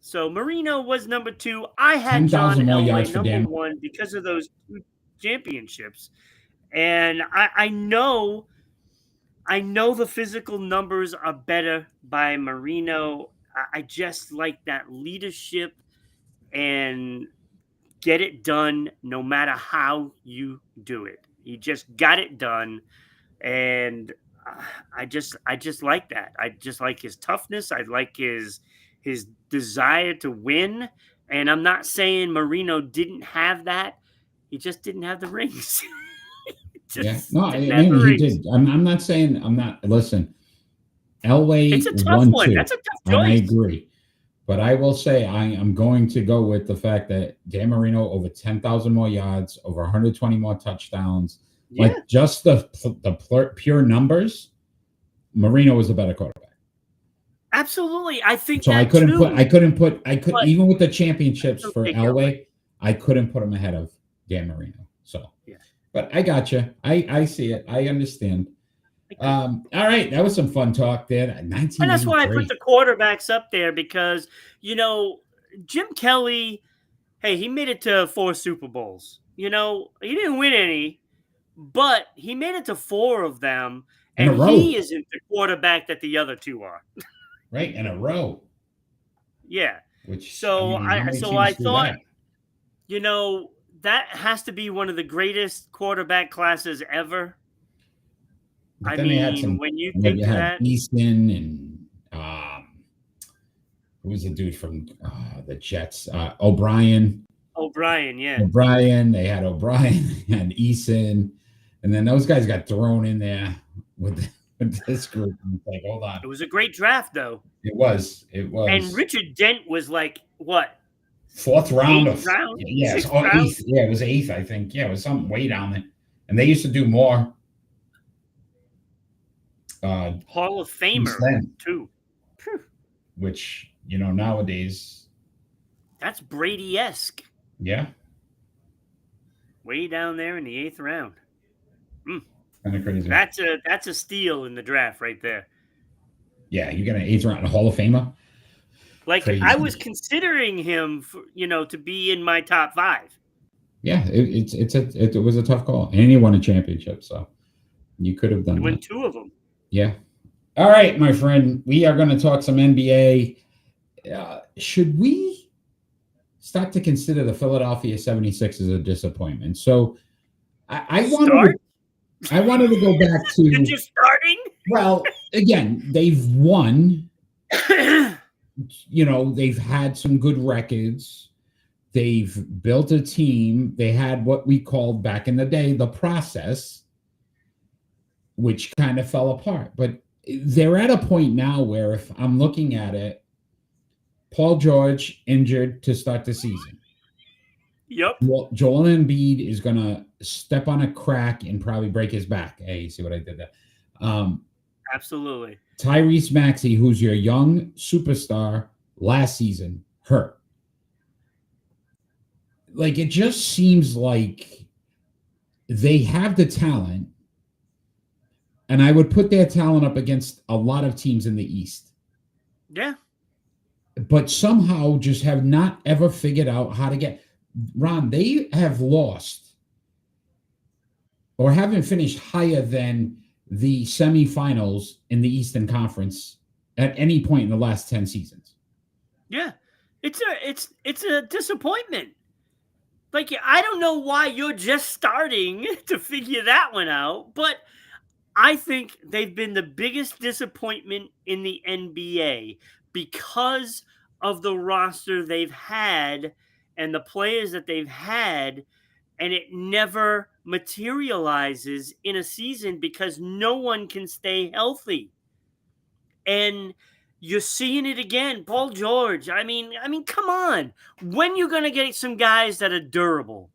So Marino was number 2. I had John Elway number 1 because of those 2 championships. And I know the physical numbers are better by Marino. I just like that leadership and get it done no matter how you do it. He just got it done. And I just like that. I just like his toughness. I like his desire to win. And I'm not saying Marino didn't have that. He just didn't have the rings. He did. I'm not saying listen, Elway it's a tough one. Too, that's a tough choice. I agree. But I will say I am going to go with the fact that Dan Marino over 10,000 more yards, over 120 more touchdowns. Yeah. Like just the pure numbers, Marino was a better quarterback. Absolutely. I think so. I couldn't put even with the championships for Elway, I couldn't put him ahead of Dan Marino. So, but I got you. I see it. I understand. All right, that was some fun talk there. And that's why I put 1983. the quarterbacks up there because, Jim Kelly, hey, he made it to 4 Super Bowls. He didn't win any, but he made it to 4 of them. In a And row. he isn't the quarterback that the other 2 are. Right, in a row. Yeah. Which So how many I teams do thought, that? that has to be one of the greatest quarterback classes ever. But then they had some. When you Like think you of had that, Easton and who was the dude from the Jets? O'Brien. O'Brien, yeah. O'Brien. They had O'Brien and Eason, and then those guys got thrown in there with this group. And it's like, hold on. It was a great draft, though. It was. And Richard Dent was like, what? 4th round Eighth round? yes, 6th round? 8th. Yeah, it was 8th, I think. Yeah, it was something way down there. And they used to do more. Hall of Famer, too. Which, nowadays. That's Brady-esque. Yeah. Way down there in the 8th round. Kind of crazy. That's a steal in the draft right there. Yeah, you got an 8th round Hall of Famer. Like, crazy. I was considering him, to be in my top 5. Yeah, it was a tough call, and he won a championship, so you could have done He won that. 2 of them. Yeah. All right, my friend, we are going to talk some NBA. Should we start to consider the Philadelphia 76ers a disappointment? So I wanted to go back to. You're just starting? Well, again, they've won. They've had some good records. They've built a team. They had what we called back in the day the process, which kind of fell apart. But they're at a point now where if I'm looking at it, Paul George injured to start the season. Yep. Well, Joel Embiid is going to step on a crack and probably break his back. Hey, you see what I did there? Absolutely. Tyrese Maxey, who's your young superstar last season, hurt. Like, it just seems like they have the talent, and I would put their talent up against a lot of teams in the East. Yeah. But somehow just have not ever figured out how to get. Ron, they have lost or haven't finished higher than the semifinals in the Eastern Conference at any point in the last 10 seasons. Yeah. It's a disappointment. Like, I don't know why you're just starting to figure that one out, but I think they've been the biggest disappointment in the NBA because of the roster they've had and the players that they've had, and it never materializes in a season because no one can stay healthy. And you're seeing it again. Paul George, I mean, come on. When you going to get some guys that are durable?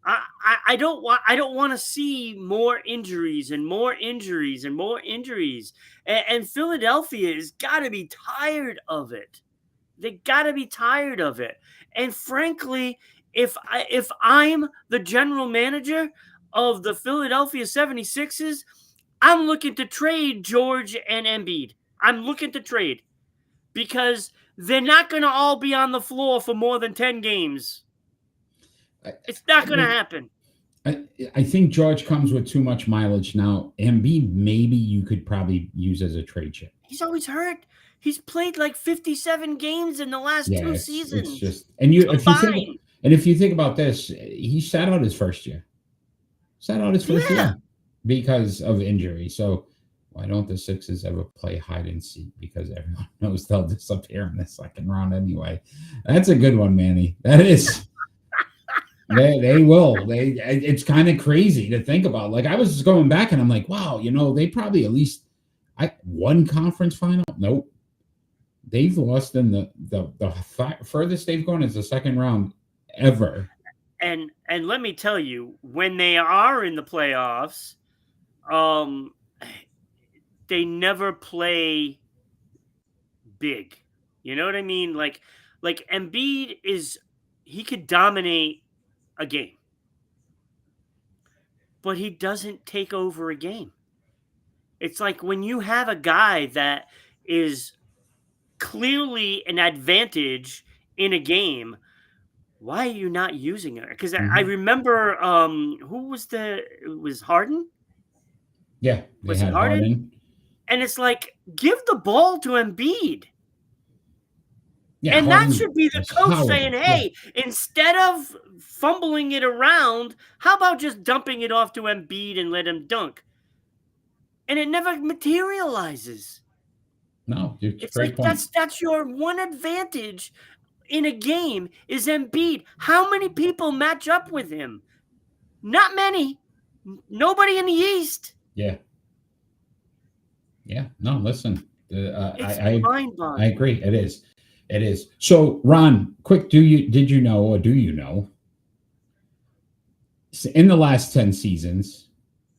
I don't want to see more injuries and more injuries and more injuries. And Philadelphia has got to be tired of it. They got to be tired of it. And frankly, if I'm the general manager of the Philadelphia 76ers, I'm looking to trade George and Embiid. I'm looking to trade because they're not going to all be on the floor for more than 10 games. It's not going to happen. I think George comes with too much mileage now. Embiid, maybe you could probably use as a trade chip. He's always hurt. He's played like 57 games in the last 2 seasons. It's just, if you think about this, he sat out his first year. Year because of injury. So why don't the Sixers ever play hide and seek? Because everyone knows they'll disappear in the second round anyway. That's a good one, Manny. That is. They will. It's kind of crazy to think about. Like, I was just going back and I'm like, wow, they probably at least one conference final. Nope. They've lost in the furthest they've gone is the second round ever. And let me tell you, when they are in the playoffs, they never play big. You know what I mean? Like Embiid he could dominate a game, but he doesn't take over a game. It's like when you have a guy that is clearly an advantage in a game, why are you not using it? Because I Mhm. remember who was it was Harden? Yeah, they Was it had Harden? Harden. And it's like, give the ball to Embiid. Yeah, And that Harden should be the was coach saying, horrible. Yeah. hey, instead of fumbling it around, how about just dumping it off to Embiid and let him dunk? And it never materializes. No, it's a It's great like point. that's your one advantage in a game is Embiid. How many people match up with him? Not many. Nobody in the East. Yeah. Yeah. No, listen. It's I mind-boggling. agree. It is. It is. So, Ron, quick, did you know, or do you know, in the last 10 seasons,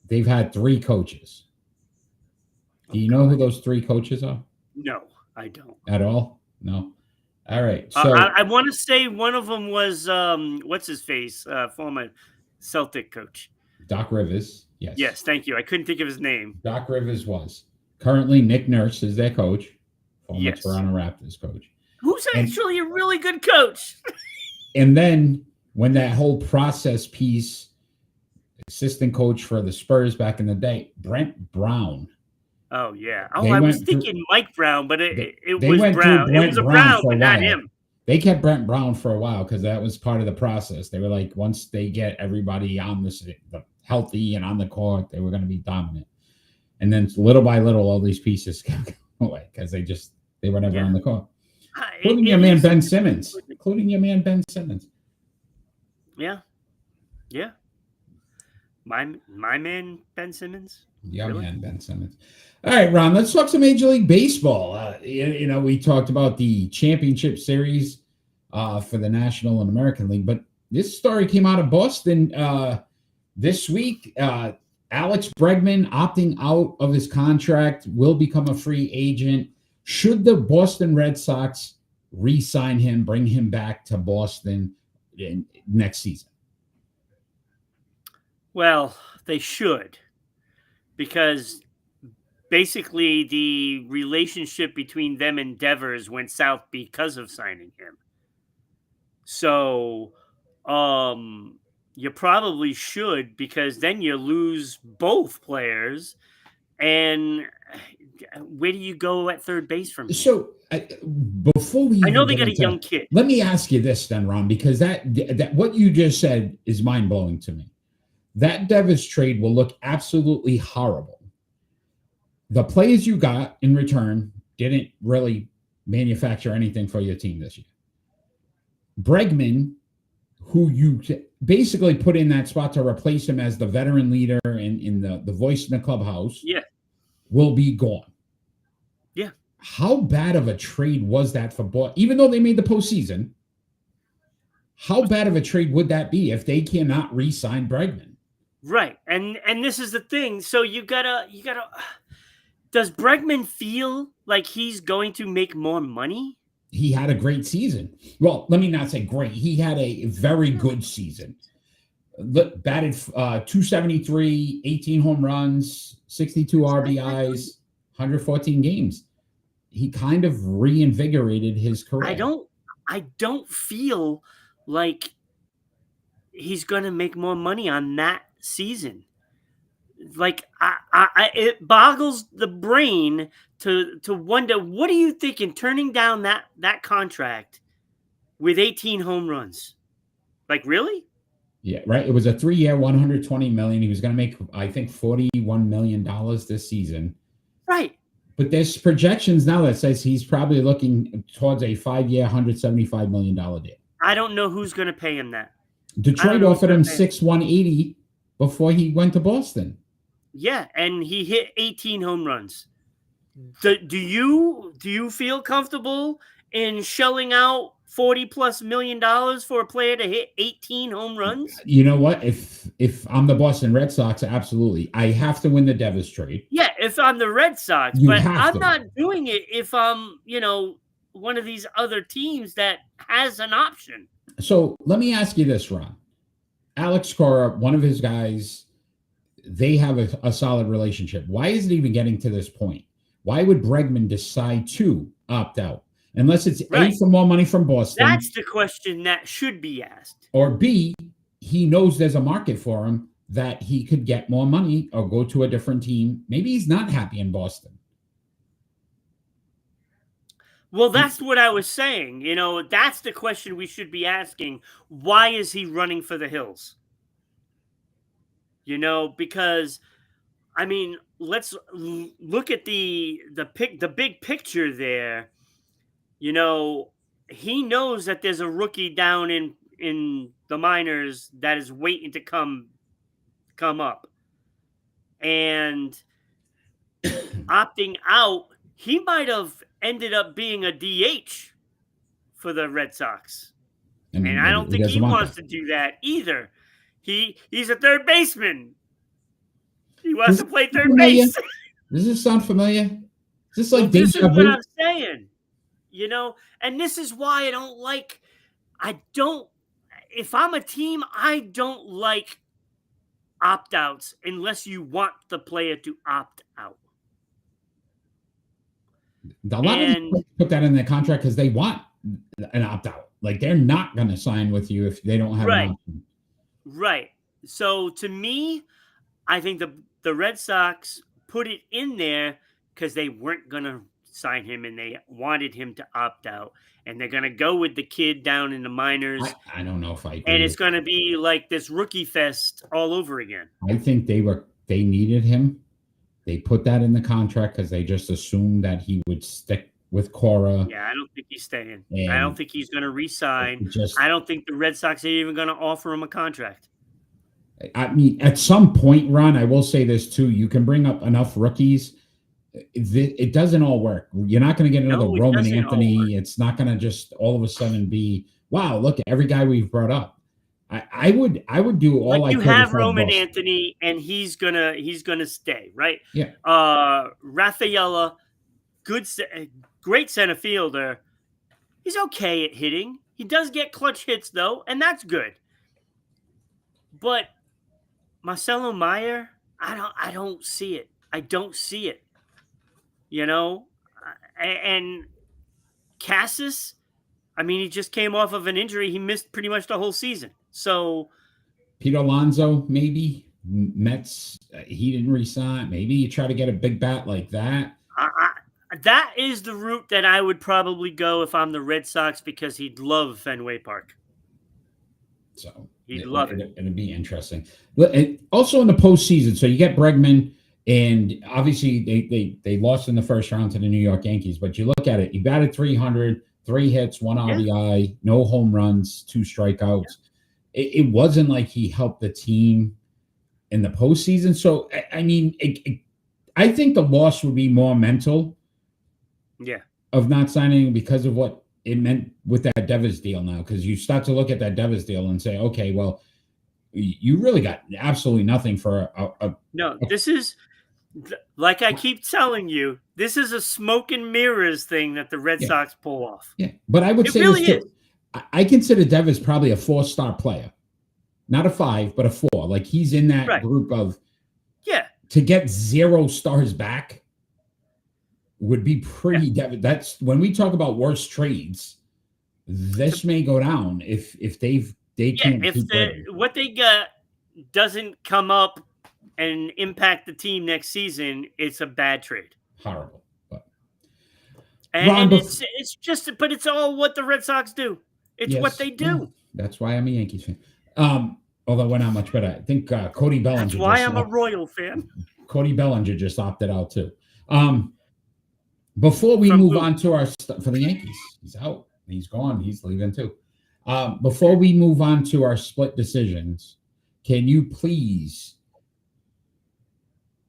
they've had 3 coaches. Do you know who those 3 coaches are No, I don't. at all? No. All right. So, I want to say one of them was what's his face, former Celtic coach. Doc Rivers. Yes. Yes, thank you. I couldn't think of his name. Doc Rivers was. Currently, Nick Nurse is their coach, former Yes. Toronto Raptors coach. Who's And- actually a really good coach. And then when that whole process piece, assistant coach for the Spurs back in the day, Brent Brown. Oh yeah. Oh, They I was went through- thinking Mike Brown, but it They was went Brown. through It Brent was a Brown Brown, for a but not while. him. They kept Brent Brown for a while because that was part of the process. They were like, once they get everybody on the healthy and on the court, they were going to be dominant. And then little by little, all these pieces kept going away because they were never on the court. Including your man Ben Simmons. Yeah. Yeah. My man Ben Simmons. Yeah, Really? man, Ben Simmons. All right, Ron, let's talk some Major League Baseball. We talked about the championship series for the National and American League, but this story came out of Boston this week. Alex Bregman opting out of his contract, will become a free agent. Should the Boston Red Sox re-sign him, bring him back to Boston next season? Well, they should, because basically the relationship between them and Devers went south because of signing him. So, you probably should, because then you lose both players. And where do you go at third base from here? So before we, I know they got a young kid. Let me ask you this then, Ron, because that what you just said is mind blowing to me. That Devers trade will look absolutely horrible. The players you got in return didn't really manufacture anything for your team this year. Bregman, who you basically put in that spot to replace him as the veteran leader and in the voice in the clubhouse, will be gone. Yeah. How bad of a trade was that for Boston? Even though they made the postseason, how bad of a trade would that be if they cannot re-sign Bregman? Right. And this is the thing. So you gotta does Bregman feel like he's going to make more money? He had a great season. Well, let me not say great. He had a very good season. Batted 273, 18 home runs, 62 RBIs, 114 games. He kind of reinvigorated his career. I don't feel like he's going to make more money on that season. Like it boggles the brain to wonder, what are you thinking turning down that contract with 18 home runs? Like, really? Yeah, right. It was a 3-year, $120 million. He was going to make, I think, $41 million this season. Right. But there's projections now that says he's probably looking towards a 5-year, $175 million deal. I don't know who's going to pay him that. Detroit offered him $6,180 before he went to Boston. Yeah, and he hit 18 home runs. Do you feel comfortable in shelling out $40+ million for a player to hit 18 home runs? You know what? If I'm the Boston Red Sox, absolutely. I have to win the Devers trade. Yeah, if I'm the Red Sox, but I'm not doing it if I'm, one of these other teams that has an option. So let me ask you this, Ron. Alex Cora, one of his guys, they have a solid relationship. Why is it even getting to this point? Why would Bregman decide to opt out? Unless it's Right. A, for more money from Boston. That's the question that should be asked. Or B, he knows there's a market for him that he could get more money or go to a different team. Maybe he's not happy in Boston. Well, that's what I was saying. You know, that's the question we should be asking. Why is he running for the hills? You know, because I mean, let's look at the big picture there. You know, he knows that there's a rookie down in the minors that is waiting to come up. And opting out, he might have ended up being a DH for the Red Sox. And I don't think he wants to do that either. He's a third baseman. He wants to play third base. Does this sound familiar? Is this like this is what I'm saying. You know, and this is why if I'm a team, I don't like opt-outs unless you want the player to opt out. A lot of them put that in their contract because they want an opt-out. Like, they're not going to sign with you if they don't have an option. Right. So, to me, I think the Red Sox put it in there because they weren't going to sign him and they wanted him to opt out. And they're going to go with the kid down in the minors. I don't know if I agree. And it's going to be like this rookie fest all over again. I think they needed him. They put that in the contract because they just assumed that he would stick with Cora. Yeah, I don't think he's staying. I don't think he's going to re-sign. I don't think the Red Sox are even going to offer him a contract. I mean, at some point, Ron, I will say this too. You can bring up enough rookies. It doesn't all work. You're not going to get another Roman Anthony. It's not going to just all of a sudden be, wow, look at every guy we've brought up. I would do all I could. You have Roman Anthony, and he's gonna stay, right? Yeah. Rafaela, great center fielder. He's okay at hitting. He does get clutch hits though, and that's good. But Marcelo Meyer, I don't see it. I don't see it. You know, and Cassis, I mean, he just came off of an injury. He missed pretty much the whole season. So, Pete Alonso, maybe Mets. He didn't resign. Maybe you try to get a big bat like that. That is the route that I would probably go if I'm the Red Sox because he'd love Fenway Park. So he'd love it. It'd be interesting. Also in the postseason, so you get Bregman. And obviously, they lost in the first round to the New York Yankees. But you look at it, he batted 300, 3 hits, 1 RBI, no home runs, 2 strikeouts. Yeah. It wasn't like he helped the team in the postseason. So, I mean, I think the loss would be more mental of not signing because of what it meant with that Devers deal now. Because you start to look at that Devers deal and say, okay, well, you really got absolutely nothing for this is... Like I keep telling you, this is a smoke and mirrors thing that the Red Sox pull off. Yeah, but I would say really this too. I consider Devers probably a 4-star player. Not a 5, but a 4. Like, he's in that group of to get 0 stars back would be pretty that's when we talk about worst trades, this may go down if they can't what they got doesn't come up and impact the team next season, it's a bad trade. Horrible. And it's just, but it's all what the Red Sox do. It's what they do. Yeah, that's why I'm a Yankees fan. Although we're not much better. I think Cody Bellinger. That's why I'm a Royal fan. Cody Bellinger just opted out too. Before we move on to for the Yankees, he's out. He's gone. He's leaving too. Before we move on to our split decisions, can you please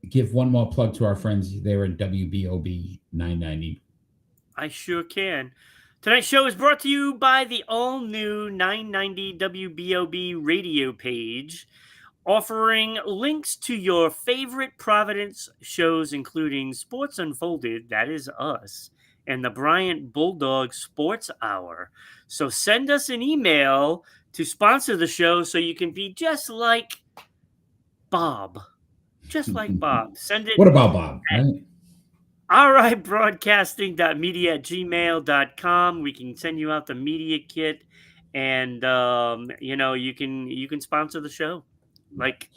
give one more plug to our friends there at WBOB 990? I sure can. Tonight's show is brought to you by the all-new 990 WBOB radio page, offering links to your favorite Providence shows, including Sports Unfolded, that is us, and the Bryant Bulldog Sports Hour. So send us an email to sponsor the show so you can be just like Bob just like Bob. Send it. What about Bob? Right? RIBroadcasting.media@gmail.com. We can send you out the media kit, and you can sponsor the show, like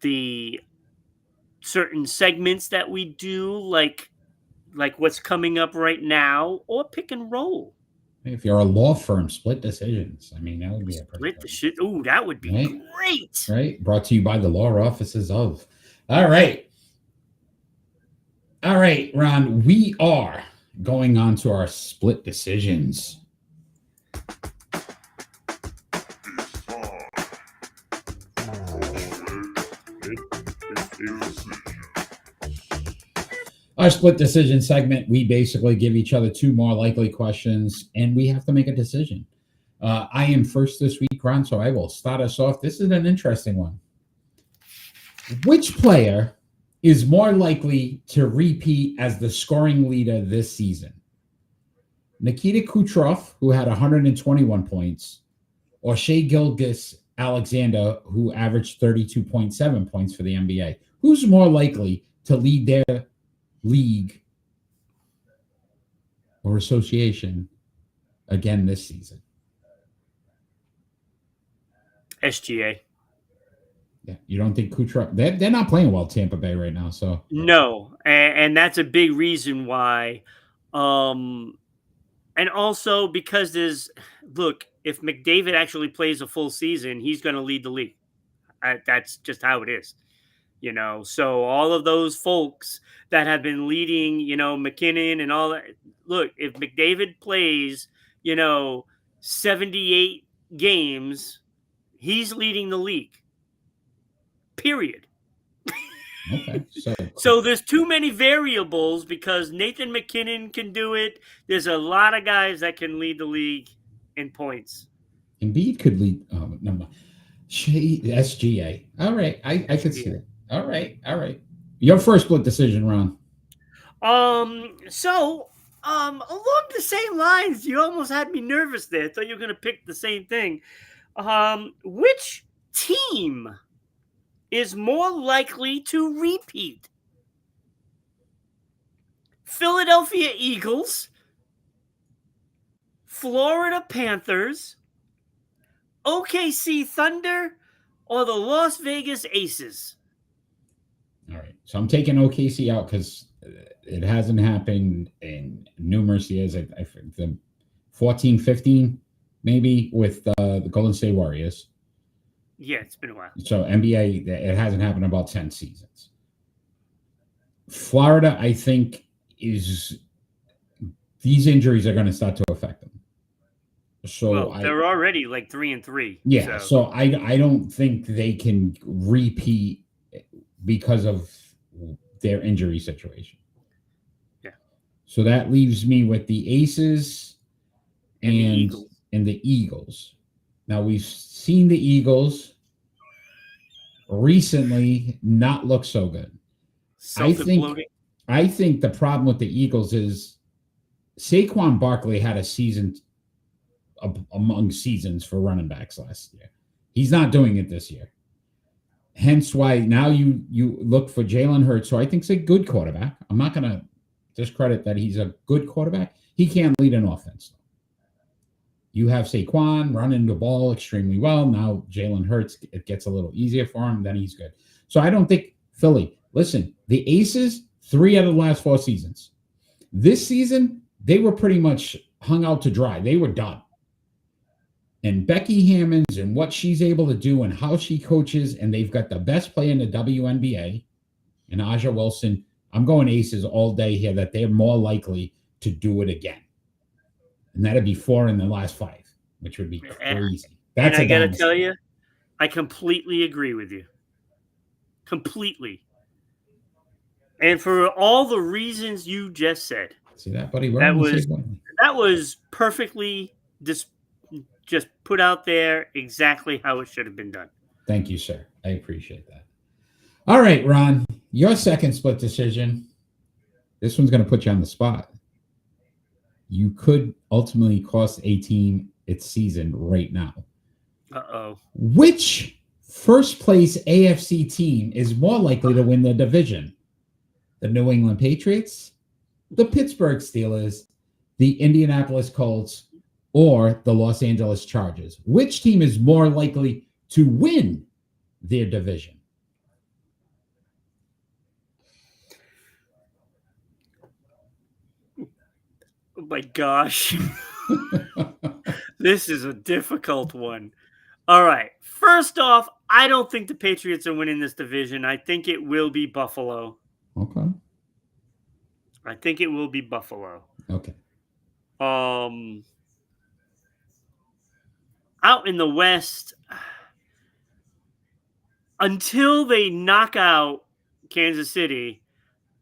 the certain segments that we do, like what's coming up right now, or pick and roll. If you're a law firm, split decisions. I mean, that would be a split the shit. Ooh, that would be great. Right? Brought to you by the law offices of. All right. All right, Ron, we are going on to our split decisions. Our split decision segment, we basically give each other two more likely questions, and we have to make a decision. I am first this week, Ron, so I will start us off. This is an interesting one. Which player is more likely to repeat as the scoring leader this season? Nikita Kucherov, who had 121 points, or Shai Gilgeous-Alexander, who averaged 32.7 points for the NBA? Who's more likely to lead their league or association again this season? SGA. Yeah, you don't think Kucherov? They're not playing well, Tampa Bay, right now. So no, and that's a big reason why. And also because if McDavid actually plays a full season, he's going to lead the league. That's just how it is. So all of those folks that have been leading, McKinnon and all that. Look, if McDavid plays, 78 games, he's leading the league. Period. Okay. So there's too many variables because Nathan McKinnon can do it. There's a lot of guys that can lead the league in points. Embiid could lead. Oh, no, no. SGA. All right. I can see that. All right. Your first split decision, Ron. So along the same lines, you almost had me nervous there. I thought you were going to pick the same thing. Which team is more likely to repeat? Philadelphia Eagles, Florida Panthers, OKC Thunder, or the Las Vegas Aces? All right. So I'm taking OKC out because it hasn't happened in numerous years. I think the 14, 15, maybe with the Golden State Warriors. Yeah, it's been a while. So NBA, it hasn't happened in about 10 seasons. Florida, I think, these injuries are going to start to affect them. So they're already like 3-3. Yeah, so I don't think they can repeat because of their injury situation. Yeah. So that leaves me with the Aces and the Eagles. Now, we've seen the Eagles recently not look so good. I think the problem with the Eagles is Saquon Barkley had a season among seasons for running backs last year. He's not doing it this year. Hence why now you look for Jalen Hurts, who I think is a good quarterback. I'm not going to discredit that he's a good quarterback. He can't lead an offense. You have Saquon running the ball extremely well. Now Jalen Hurts, it gets a little easier for him. Then he's good. So I don't think Philly. Listen, the Aces, 3 out of the last 4 seasons. This season, they were pretty much hung out to dry. They were done. And Becky Hammonds and what she's able to do and how she coaches, and they've got the best player in the WNBA, and Aja Wilson. I'm going Aces all day here that they're more likely to do it again. And that'd be 4 in the last 5, which would be crazy. And I got to tell you, I completely agree with you. Completely. And for all the reasons you just said. See that, buddy? That was perfectly just put out there exactly how it should have been done. Thank you, sir. I appreciate that. All right, Ron, your second split decision. This one's going to put you on the spot. You could ultimately cost a team its season right now. Uh-oh. Which first place AFC team is more likely to win the division? The New England Patriots, the Pittsburgh Steelers, the Indianapolis Colts, or the Los Angeles Chargers? Which team is more likely to win their division? Oh my gosh. This is a difficult one. All right. First off, I don't think the Patriots are winning this division. I think it will be Buffalo. Okay. I think it will be Buffalo. Okay. Out in the West, until they knock out Kansas City,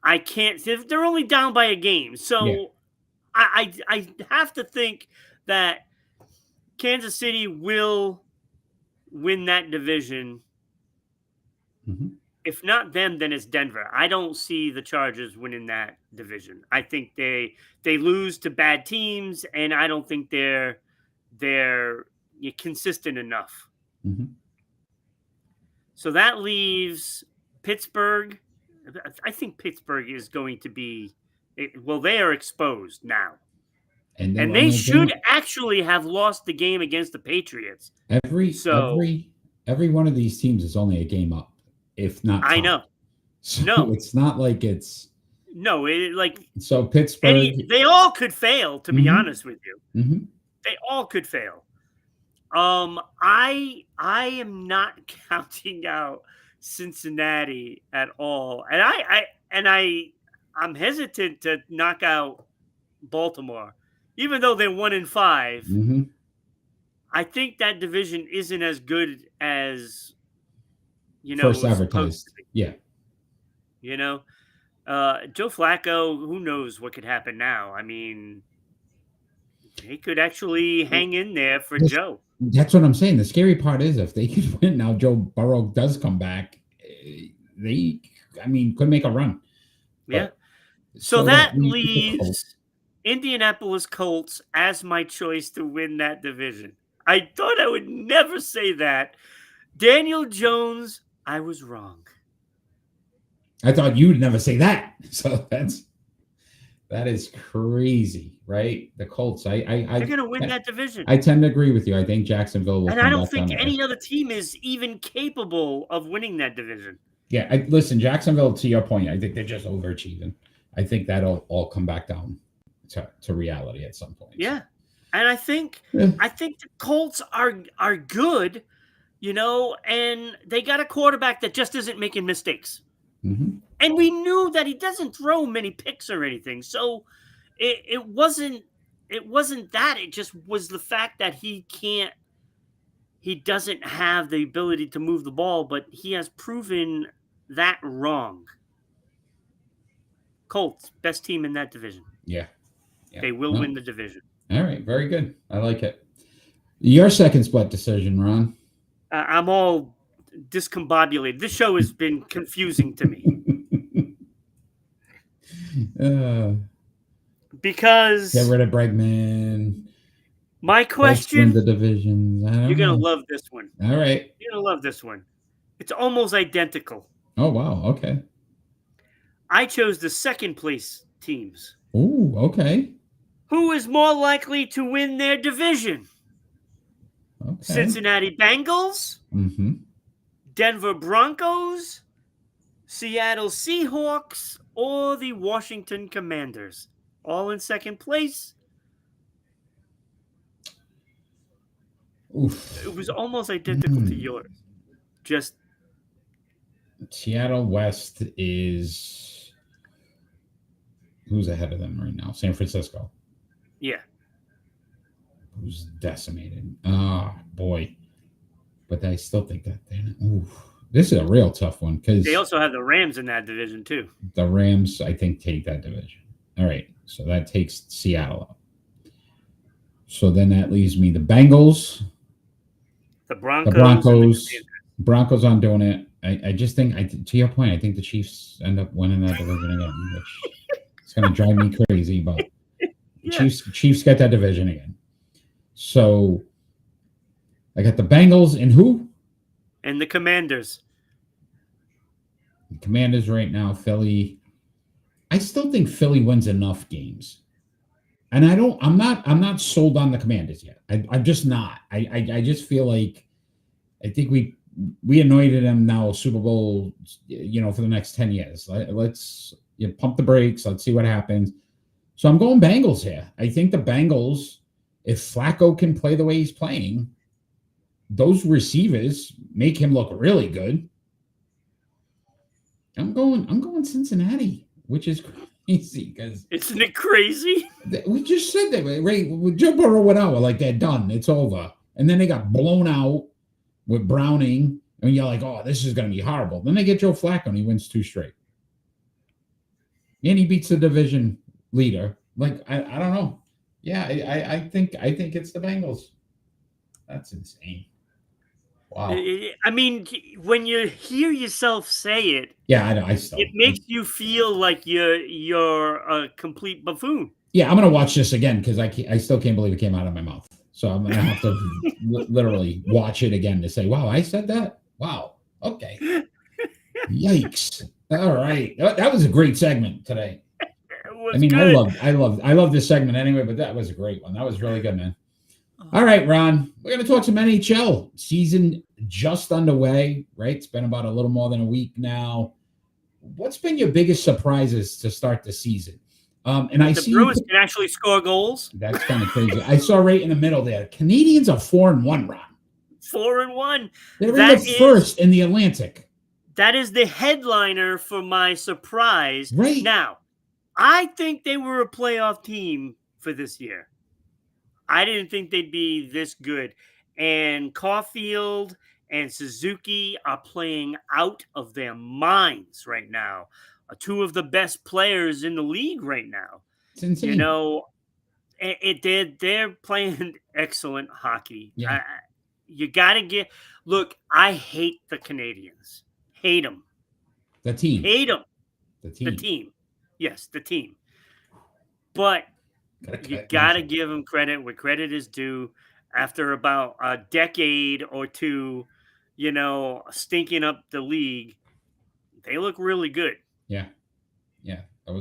I can't. They're only down by a game, so Yeah. I have to think that Kansas City will win that division. Mm-hmm. If not them, then it's Denver. I don't see the Chargers winning that division. I think they lose to bad teams, and I don't think they're consistent enough. Mm-hmm. So that leaves Pittsburgh. I think Pittsburgh is going to be well. They are exposed now, and they should actually have lost the game against the Patriots. Every one of these teams is only a game up. If not, I know. So no, it's not like it's so Pittsburgh. They all could fail. To be honest with you, they all could fail. I am not counting out Cincinnati at all, and I'm hesitant to knock out Baltimore, even though they're 1-5. I think that division isn't as good as first advertised. Yeah. Joe Flacco, who knows what could happen now? I mean, he could actually hang in there for Joe. That's what I'm saying. The scary part is if they could win now, Joe Burrow does come back. Could make a run. Yeah. So that leaves Indianapolis Colts as my choice to win that division. I thought I would never say that. Daniel Jones, I was wrong. I thought you'd never say that. So that is crazy, right? The Colts. They're going to win that division. I tend to agree with you. I think Jacksonville will. And I don't think any other team is even capable of winning that division. Yeah, listen, Jacksonville. To your point, I think they're just overachieving. I think that'll all come back down to reality at some point. Yeah, and I think the Colts are good, and they got a quarterback that just isn't making mistakes. And we knew that he doesn't throw many picks or anything. So it wasn't that. It just was the fact that he doesn't have the ability to move the ball, but he has proven that wrong. Colts, best team in that division. Yeah. They will win the division. All right. Very good. I like it. Your second split decision, Ron. I'm all discombobulated. This show has been confusing to me. Because get rid of Bregman. My question: win the divisions. You're gonna love this one. All right, you're gonna love this one. It's almost identical. Oh wow! Okay. I chose the second place teams. Ooh, okay. Who is more likely to win their division? Okay. Cincinnati Bengals, Denver Broncos, Seattle Seahawks, or the Washington Commanders? All in second place. Oof. It was almost identical to yours. Just Seattle West is who's ahead of them right now? San Francisco. Yeah. Who's decimated? Oh boy. But I still think that this is a real tough one because they also have the Rams in that division too. The Rams, I think, take that division. All right. So that takes Seattle up. So then that leaves me the Bengals. The Broncos. Broncos aren't doing it. I just think, to your point, I think the Chiefs end up winning that division again, which is going to drive me crazy. But Chiefs get that division again. So I got the Bengals and who? And the Commanders. The Commanders right now, Philly. I still think Philly wins enough games. And I'm not sold on the Commanders yet. I'm just not. I just feel like I think we anointed them now Super Bowl, for the next 10 years. Let's pump the brakes. Let's see what happens. So I'm going Bengals here. I think the Bengals, if Flacco can play the way he's playing, those receivers make him look really good. I'm going Cincinnati, which is crazy because isn't it crazy? We just said that, right? With Joe Burrow went out, like they're done, it's over, and then they got blown out with Browning, and you're like, oh, this is going to be horrible. Then they get Joe Flacco, and he wins 2 straight, and he beats the division leader. Like I don't know. Yeah, I think it's the Bengals. That's insane. Wow. I mean, when you hear yourself say it, yeah, I know. It makes you feel like you're a complete buffoon. Yeah, I'm gonna watch this again because I still can't believe it came out of my mouth. So I'm gonna have to literally watch it again to say, wow, I said that. Wow. Okay. Yikes. All right. That was a great segment today. I mean, good. I love this segment anyway, but that was a great one. That was really good, man. All right, Ron, we're going to talk some NHL. Season just underway, right? It's been about a little more than a week now. What's been your biggest surprises to start the season? And I see the Bruins can actually score goals. That's kind of crazy. I saw right in the middle there. Canadians are 4-1, Ron. 4-1. They're in the first in the Atlantic. That is the headliner for my surprise. Right now, I think they were a playoff team for this year. I didn't think they'd be this good. And Caulfield and Suzuki are playing out of their minds right now. 2 of the best players in the league right now. It's insane. They're playing excellent hockey. Yeah. You got to look, I hate the Canadians. Hate them. The team. Hate them. The team. Yes, the team. But you got to give them credit where credit is due. After about a decade or two, stinking up the league, they look really good. Yeah. That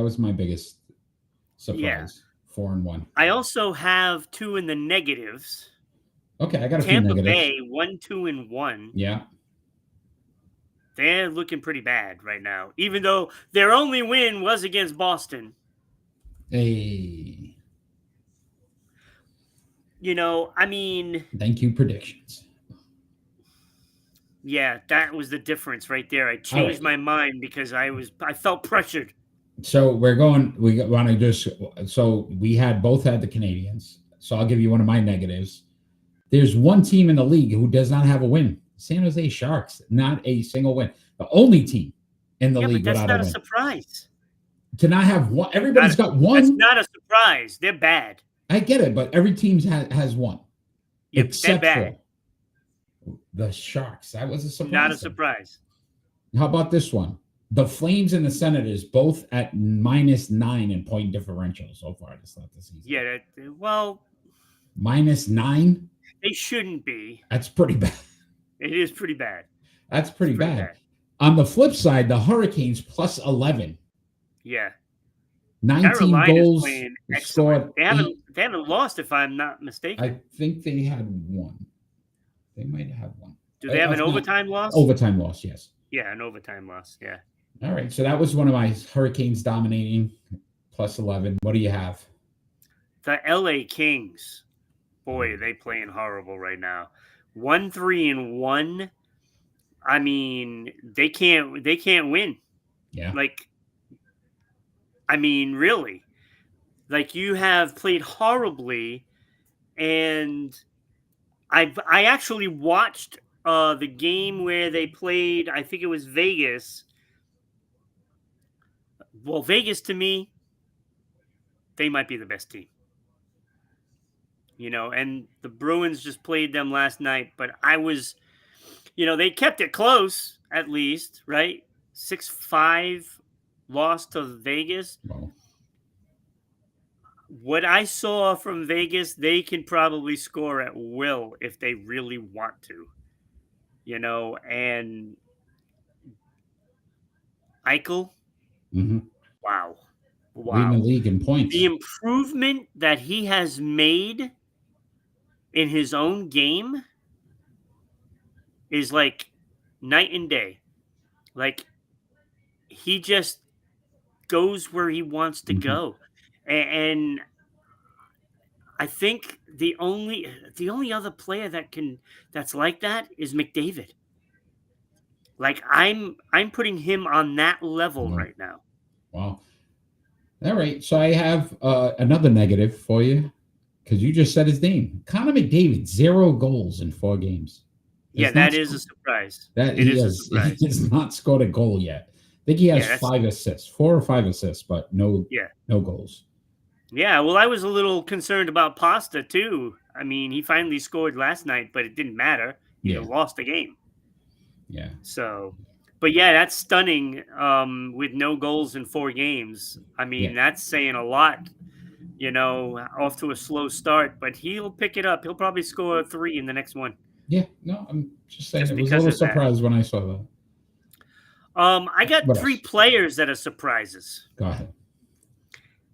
was my biggest surprise. Yeah. 4-1. I also have 2 in the negatives. Okay, I got a Tampa few negatives. Bay 1-2-1. Yeah. They're looking pretty bad right now, even though their only win was against Boston. Hey. I mean... Thank you, predictions. Yeah, that was the difference right there. I changed my mind because I felt pressured. So we both had the Canadians. So I'll give you one of my negatives. There's one team in the league who does not have a win. San Jose Sharks, not a single win. The only team in the league without a win. That's not a surprise. To not have one, everybody's got one. That's not a surprise. They're bad. I get it, but every team has one. Yep, except they're bad. for the Sharks. That was a surprise. Not a surprise. How about this one? The Flames and the Senators both at -9 in point differential so far to start the season. Yeah, well, -9. They shouldn't be. That's pretty bad. It is pretty bad. That's pretty bad. On the flip side, the Hurricanes +11. Yeah. 19 Carolina's goals scored. They haven't lost, if I'm not mistaken. I think they had one. They might have one. Do they have an overtime loss? Overtime loss, yes. Yeah, an overtime loss. Yeah. All right. So that was one of my Hurricanes dominating +11. What do you have? The LA Kings. Boy, are they playing horrible right now. 1-3-1. I mean, they can't win. Yeah. Really. You have played horribly, and I actually watched the game where they played, I think it was Vegas. Well, Vegas, to me, they might be the best team. And the Bruins just played them last night, but they kept it close, at least, right? 6-5 loss to Vegas. Wow. What I saw from Vegas, they can probably score at will if they really want to. and Eichel. Mm-hmm. Wow. Leading the league in points. The improvement that he has made in his own game is like night and day. Like, he just goes where he wants to go. And I think the only other player that's like that is McDavid. Like, I'm putting him on that level right now. Wow. All right. So I have another negative for you because you just said his name. Connor McDavid, 0 goals in 4 games. That is a surprise. It is a surprise. He has not scored a goal yet. I think he has 5 assists, 4 or 5 assists, but no goals. Yeah, well, I was a little concerned about Pasta too. I mean, he finally scored last night, but it didn't matter. He lost the game. Yeah. So, but that's stunning. With no goals in 4 games. I mean, that's saying a lot. Off to a slow start, but he'll pick it up. He'll probably score 3 in the next one. Yeah, no, I'm just saying. It was a little surprised when I saw that. I got 3 players that are surprises. Go ahead.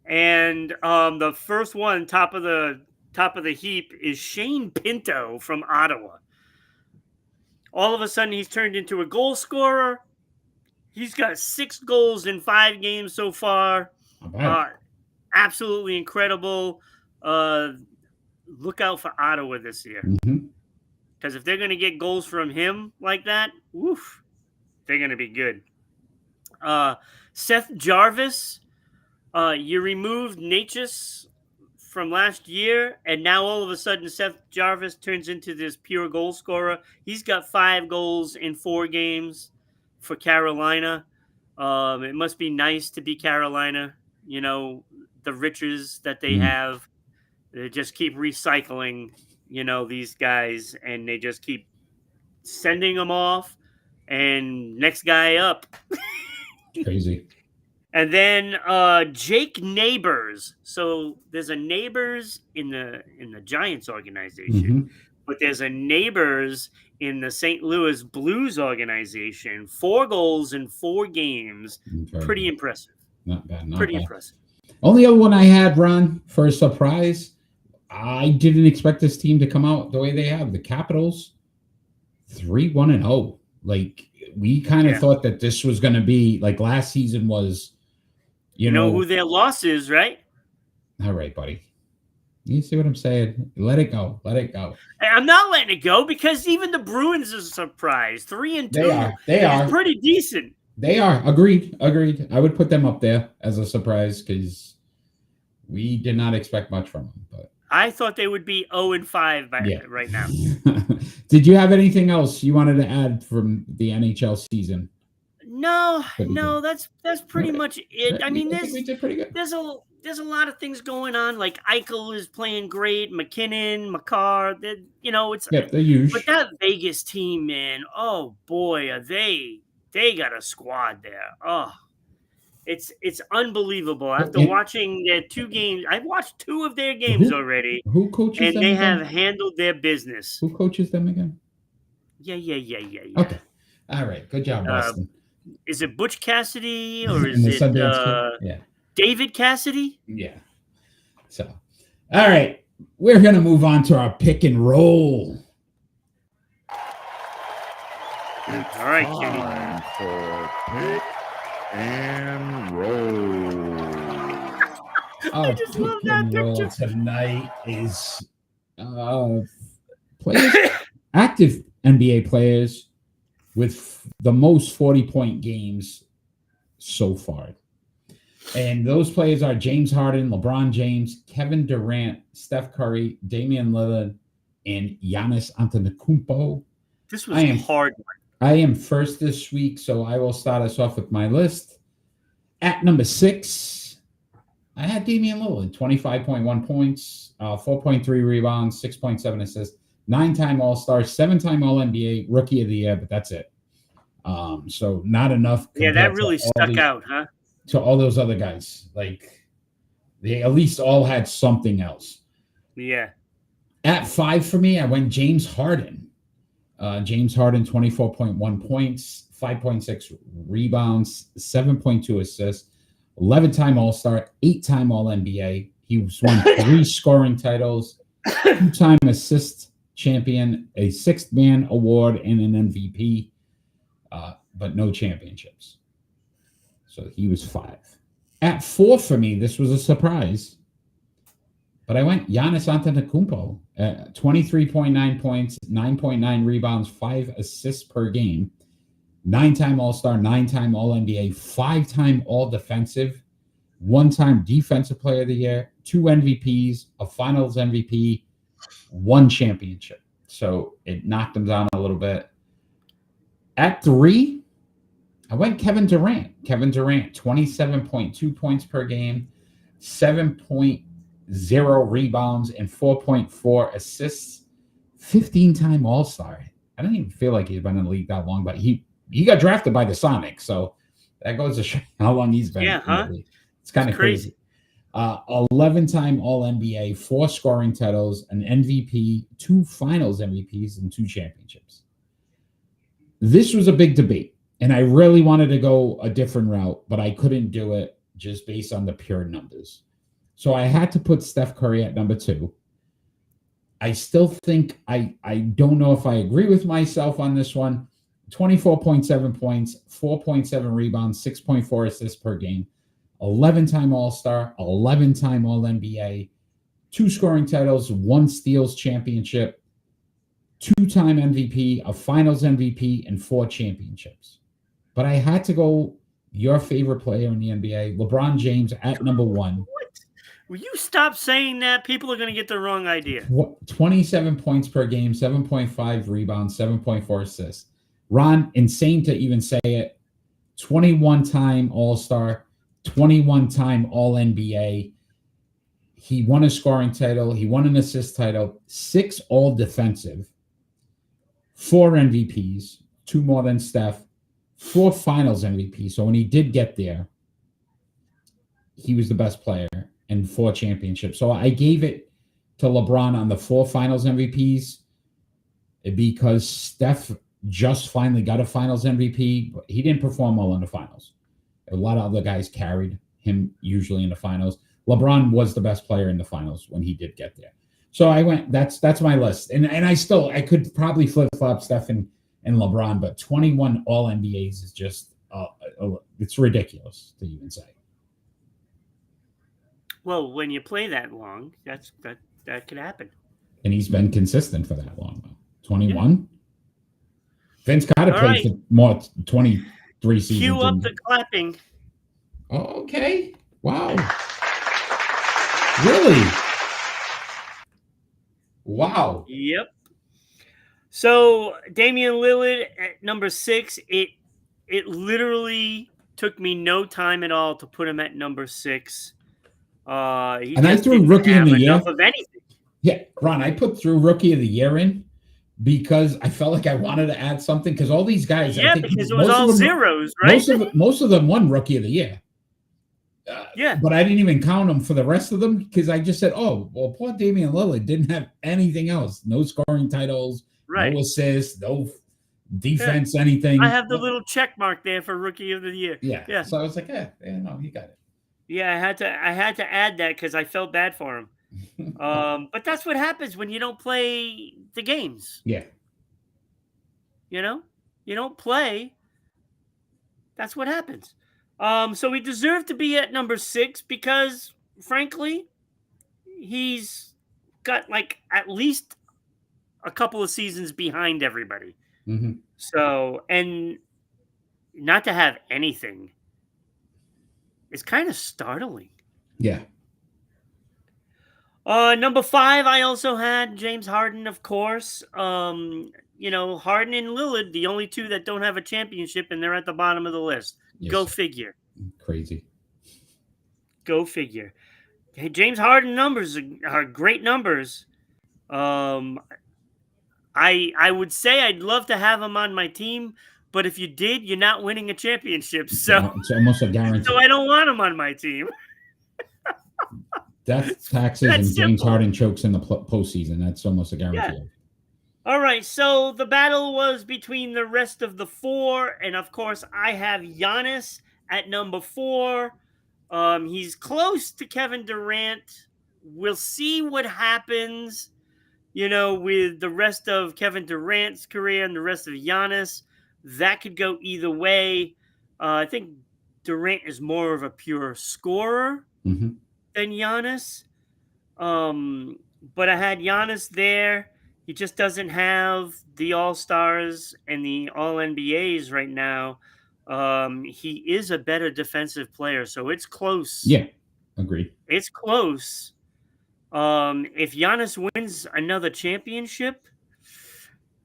And the first one, top of the heap, is Shane Pinto from Ottawa. All of a sudden, he's turned into a goal scorer. He's got 6 goals in 5 games so far. Absolutely incredible. Look out for Ottawa this year. Because if they're going to get goals from him like that, woof, they're going to be good. Seth Jarvis, you removed Natchez from last year, and now all of a sudden Seth Jarvis turns into this pure goal scorer. He's got 5 goals in 4 games for Carolina. It must be nice to be Carolina. The riches that they have. They just keep recycling, these guys, and they just keep sending them off, and next guy up. Crazy. And then Jake Neighbors. So there's a Neighbors in the Giants organization, but there's a Neighbors in the St. Louis Blues organization. 4 goals in 4 games. Incredible. Pretty impressive. Not bad. Pretty impressive. Only other one I had, Ron, for a surprise. I didn't expect this team to come out the way they have. The Capitals, 3-1-0. Like, we kind of thought that this was going to be like last season was, you know who their loss is, right? All right, buddy. You see what I'm saying? Let it go. Let it go. I'm not letting it go because even the Bruins is a surprise. 3-2. They are pretty decent. They are. Agreed. I would put them up there as a surprise because we did not expect much from them. But I thought they would be 0-5 right now. Did you have anything else you wanted to add from the NHL season? No, that's pretty much it. I mean, we did pretty good. There's a lot of things going on. Like Eichel is playing great, McKinnon, Makar. It's they're huge. But that Vegas team, man, oh boy, are they got a squad there. Oh, it's unbelievable. After watching their 2 games, I've watched 2 of their games already. Who coaches them? And they have handled their business. Who coaches them again? Yeah. Okay. All right. Good job, Boston. Is it Butch Cassidy or is it David Cassidy? Yeah. So, all right. We're going to move on to our pick and roll. It's all right, time for pick and roll. I just love that picture. Tonight is players, active NBA players with the most 40-point games so far. And those players are James Harden, LeBron James, Kevin Durant, Steph Curry, Damian Lillard, and Giannis Antetokounmpo. This was a hard one. I am first this week, so I will start us off with my list. At number 6, I had Damian Lillard, 25.1 points, 4.3 rebounds, 6.7 assists, 9-time All-Star, 7-time All-NBA, Rookie of the Year, but that's it. So not enough. Yeah, that really stuck out, huh? To all those other guys. Like, they at least all had something else. Yeah. At 5 for me, I went James Harden. James Harden, 24.1 points, 5.6 rebounds, 7.2 assists, 11-time All-Star, 8-time All-NBA. He's won 3 scoring titles, 2-time assist champion, a 6th-man award, and an MVP, but no championships. So he was 5. At 4 for me, this was a surprise. But I went Giannis Antetokounmpo, 23.9 points, 9.9 rebounds, 5 assists per game, 9-time All-Star, 9-time All-NBA, 5-time All-Defensive, 1-time Defensive Player of the Year, 2 MVPs, a Finals MVP, 1 championship. So it knocked him down a little bit. At 3, I went Kevin Durant. Kevin Durant, 27.2 points per game, 7.0 rebounds, and 4.4 assists. 15-time All-Star. I don't even feel like he's been in the league that long, but he got drafted by the Sonics, so that goes to show how long he's been in the league. It's kind of crazy. 11-time All-NBA, 4 scoring titles, an MVP, 2 Finals MVPs, and 2 championships. This was a big debate, and I really wanted to go a different route, but I couldn't do it just based on the pure numbers. So I had to put Steph Curry at number 2. I still think I don't know if I agree with myself on this one. 24.7 points, 4.7 rebounds, 6.4 assists per game, 11-time All-Star, 11-time All-NBA, 2 scoring titles, 1 steals championship, 2-time MVP, a Finals MVP, and 4 championships. But I had to go your favorite player in the NBA, LeBron James, at number 1. What? Will you stop saying that? People are going to get the wrong idea. 27 points per game, 7.5 rebounds, 7.4 assists. Ron, insane to even say it, 21-time All-Star, 21-time All-NBA. He won a scoring title. He won an assist title, 6 All-Defensive, 4 MVPs, 2 more than Steph, 4 Finals MVPs. So when he did get there, he was the best player, and 4 championships. So I gave it to LeBron on the 4 Finals MVPs because Steph just finally got a Finals MVP, but he didn't perform well in the finals. A lot of other guys carried him usually in the finals. LeBron was the best player in the finals when he did get there. So I went, that's my list. And I could probably flip-flop Steph and LeBron, but 21 All-NBAs is just, it's ridiculous to even say. Well, when you play that long, that could happen. And he's been consistent for that long, though. 21? Yeah. Vince Carter played for more 23 seasons. Cue up the clapping. Oh, okay. Wow. Really? Wow. Yep. So Damian Lillard at number 6. It literally took me no time at all to put him at number 6. And I threw Rookie of the Year. Of anything. Yeah, Ron, I put through Rookie of the Year in because I felt like I wanted to add something because all these guys, yeah, because it was all zeros, right? Most of them won Rookie of the Year. Yeah, but I didn't even count them for the rest of them because I just said, "Oh, well, poor Damian Lillard didn't have anything else. No scoring titles, right? No assists, no defense, anything." I have the little check mark there for Rookie of the Year. Yeah. So I was like, no, he got it. Yeah, I had to add that because I felt bad for him. But that's what happens when you don't play the games. Yeah. You know, you don't play. That's what happens. So he deserved to be at number 6 because, frankly, he's got like at least a couple of seasons behind everybody. Mm-hmm. So, and not to have anything is kind of startling. Yeah. Number 5, I also had James Harden, of course. Harden and Lillard, the only 2 that don't have a championship, and they're at the bottom of the list. Yes. Go figure. Crazy. Go figure. Hey, James Harden numbers are great numbers. I would say I'd love to have him on my team, but if you did, you're not winning a championship. So it's almost a guarantee. So I don't want him on my team. Death, taxes, and James Harden chokes in the postseason. That's almost a guarantee. All right, so the battle was between the rest of the four, and of course, I have Giannis at number 4. He's close to Kevin Durant. We'll see what happens, with the rest of Kevin Durant's career and the rest of Giannis. That could go either way. I think Durant is more of a pure scorer Mhm. than Giannis. But I had Giannis there. He just doesn't have the All Stars and the All NBAs right now. He is a better defensive player, so it's close. Yeah, agreed. It's close. If Giannis wins another championship,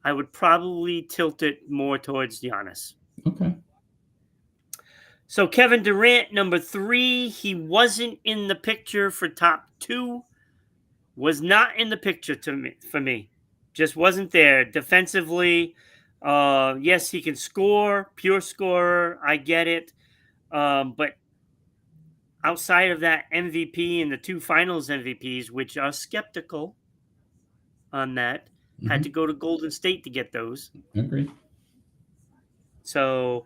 I would probably tilt it more towards Giannis. Okay. So Kevin Durant, number 3, he wasn't in the picture for top 2. Was not in the picture for me. Just wasn't there defensively. Yes, he can score, pure scorer. I get it. But outside of that MVP and the 2 finals MVPs, which are skeptical on that, had to go to Golden State to get those. Agreed. So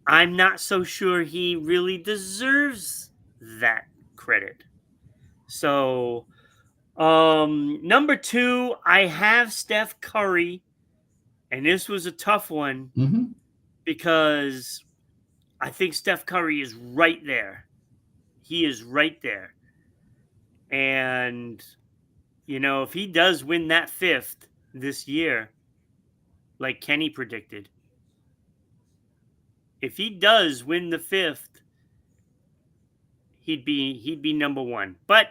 I'm not so sure he really deserves that credit. So number 2, I have Steph Curry, and this was a tough one because I think Steph Curry is right there. He is right there. And, if he does win that 5th this year, like Kenny predicted, if he does win the 5th, he'd be number 1. But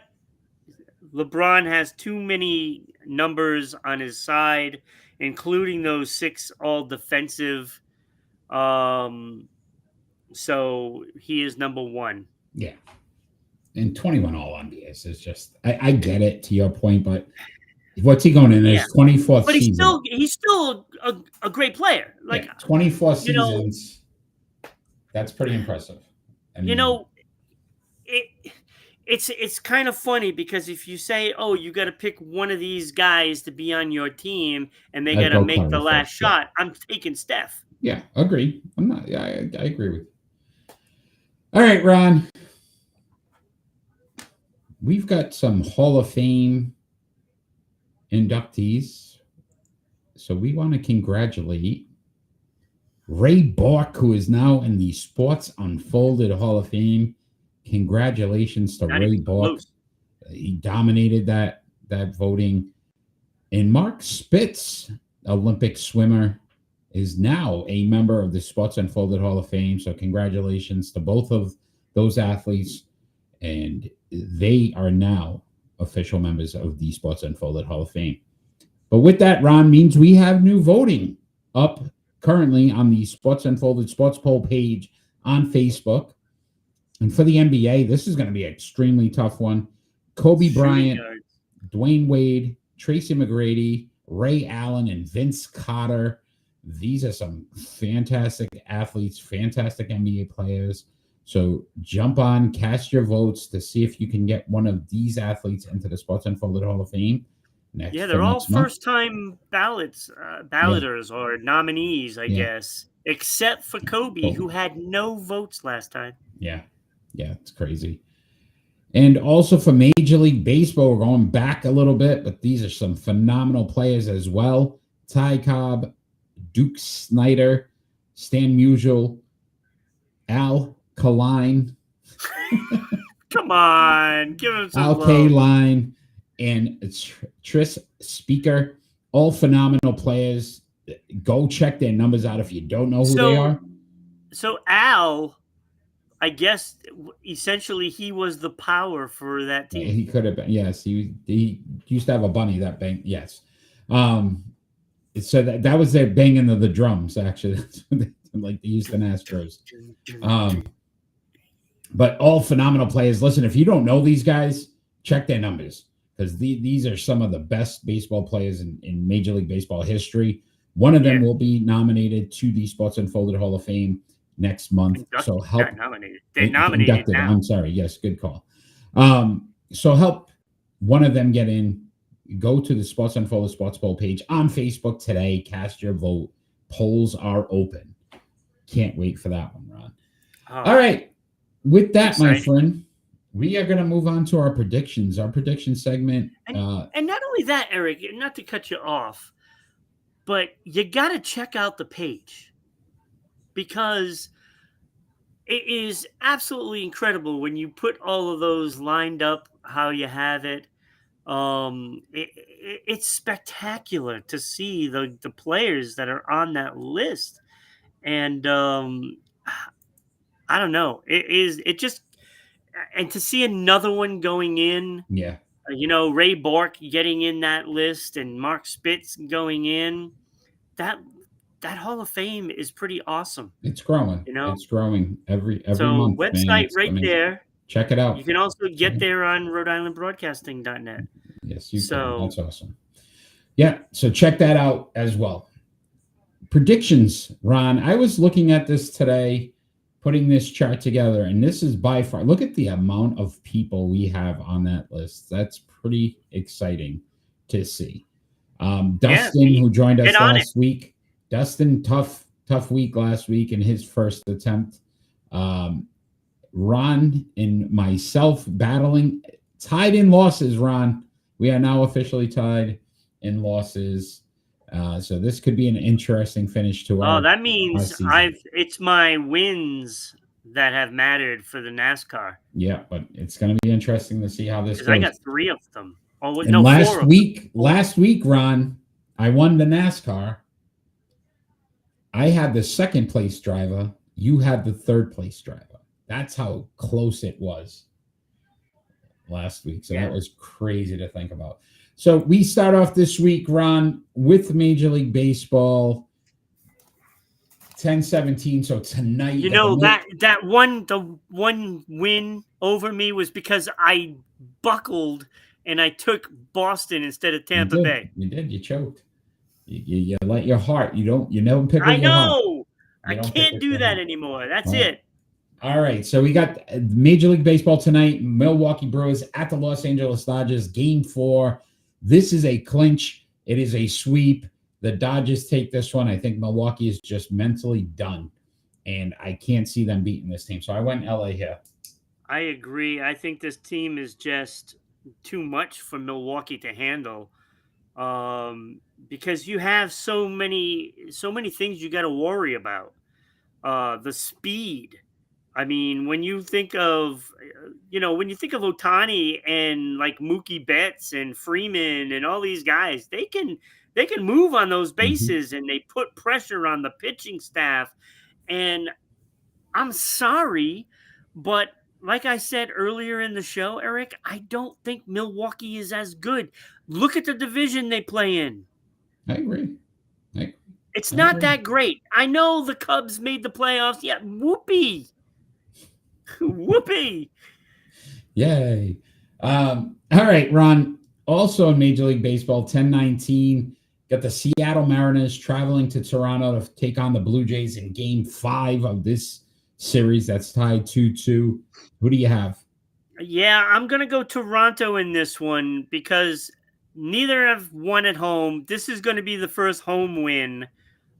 LeBron has too many numbers on his side, including those 6 all defensive. So he is number 1. Yeah. And 21 all NBAs is just, I get it to your point, but what's he going in his 24th but season? He's still a great player. Like 24 seasons. That's pretty impressive. I mean, it's kind of funny because if you say, oh, you got to pick one of these guys to be on your team and they got to make the last shot, I'm taking Steph. Yeah, agree. I'm not. Yeah, I agree with you. All right, Ron. We've got some Hall of Fame inductees. So we want to congratulate Ray Bork, who is now in the Sports Unfolded Hall of Fame. Congratulations to Ray Bork. He dominated that voting. And Mark Spitz, Olympic swimmer, is now a member of the Sports Unfolded Hall of Fame. So congratulations to both of those athletes. And they are now official members of the Sports Unfolded Hall of Fame. But with that, Ron, means we have new voting up currently on the Sports Unfolded Sports Poll page on Facebook. And for the NBA, this is going to be an extremely tough one. Kobe Bryant, Dwayne Wade, Tracy McGrady, Ray Allen, and Vince Carter. These are some fantastic athletes, fantastic NBA players. So jump on, cast your votes to see if you can get one of these athletes into the Sports Unfolded Hall of Fame. They're all first-time balloters or nominees, I guess, except for Kobe, who had no votes last time. Yeah, it's crazy. And also for Major League Baseball, we're going back a little bit, but these are some phenomenal players as well. Ty Cobb, Duke Snyder, Stan Musial, Al Kaline. Come on, give him some Al Kaline and Tris Speaker, all phenomenal players. Go check their numbers out if you don't know who they are. So Al, I guess, essentially he was the power for that team. He could have been. Yes, he used to have a bunny that bang. Yes. So that was their banging of the drums, actually, like the Houston Astros. But all phenomenal players. Listen, if you don't know these guys, check their numbers because these are some of the best baseball players in Major League Baseball history. One of them will be nominated to the Sports Unfolded Hall of Fame next month. So help. They nominated inducted. now. I'm sorry. Yes, good call. So help one of them get in. Go to the Sports Unfolded Sports Poll page on Facebook today. Cast your vote. Polls are open. Can't wait for that one, Ron. All right. With that, my friend, we are going to move on to our predictions. Our prediction segment. And not only that, Eric, not to cut you off, but you got to check out the page because it is absolutely incredible when you put all of those lined up how you have it. It's spectacular to see the players that are on that list. And I don't know. It just and to see another one going in. Yeah. Ray Bork getting in that list and Mark Spitz going in. That Hall of Fame is pretty awesome. It's growing. It's growing every month. Website there. Check it out. You can also get there on RhodeIslandBroadcasting.net. Yes, you can. That's awesome. Yeah, so check that out as well. Predictions, Ron. I was looking at this today, putting this chart together, and this is by far, look at the amount of people we have on that list. That's pretty exciting to see. Dustin, who joined us last week. Dustin, tough week last week in his first attempt. Ron and myself battling, tied in losses, Ron. We are now officially tied in losses. So this could be an interesting finish to our. Oh, that means it's my wins that have mattered for the NASCAR. Yeah, but it's going to be interesting to see how this goes. I got 3 of them. Oh, and no, last week, Ron, I won the NASCAR. I had the second place driver. You had the third place driver. That's how close it was last week. So that was crazy to think about. So we start off this week, Ron, with Major League Baseball, 10-17. So tonight, the one win over me was because I buckled and I took Boston instead of Tampa Bay. You did. You choked. You let your heart. You never pick up your heart. I know. I can't do that anymore. That's it. All right, so we got Major League Baseball tonight. Milwaukee Brewers at the Los Angeles Dodgers, Game 4. This is a clinch. It is a sweep. The Dodgers take this one. I think Milwaukee is just mentally done, and I can't see them beating this team. So I went LA here. I agree. I think this team is just too much for Milwaukee to handle because you have so many things you got to worry about. The speed. I mean, when you think of Ohtani and like Mookie Betts and Freeman and all these guys, they can move on those bases and they put pressure on the pitching staff. And I'm sorry, but like I said earlier in the show, Eric, I don't think Milwaukee is as good. Look at the division they play in. I agree. It's not that great. I know the Cubs made the playoffs. Yeah, whoopee. Whoopee. Yay. All right, Ron. Also in Major League Baseball, 10-19. Got the Seattle Mariners traveling to Toronto to take on the Blue Jays in Game 5 of this series. That's tied 2-2. Who do you have? Yeah, I'm going to go Toronto in this one because neither have won at home. This is going to be the first home win.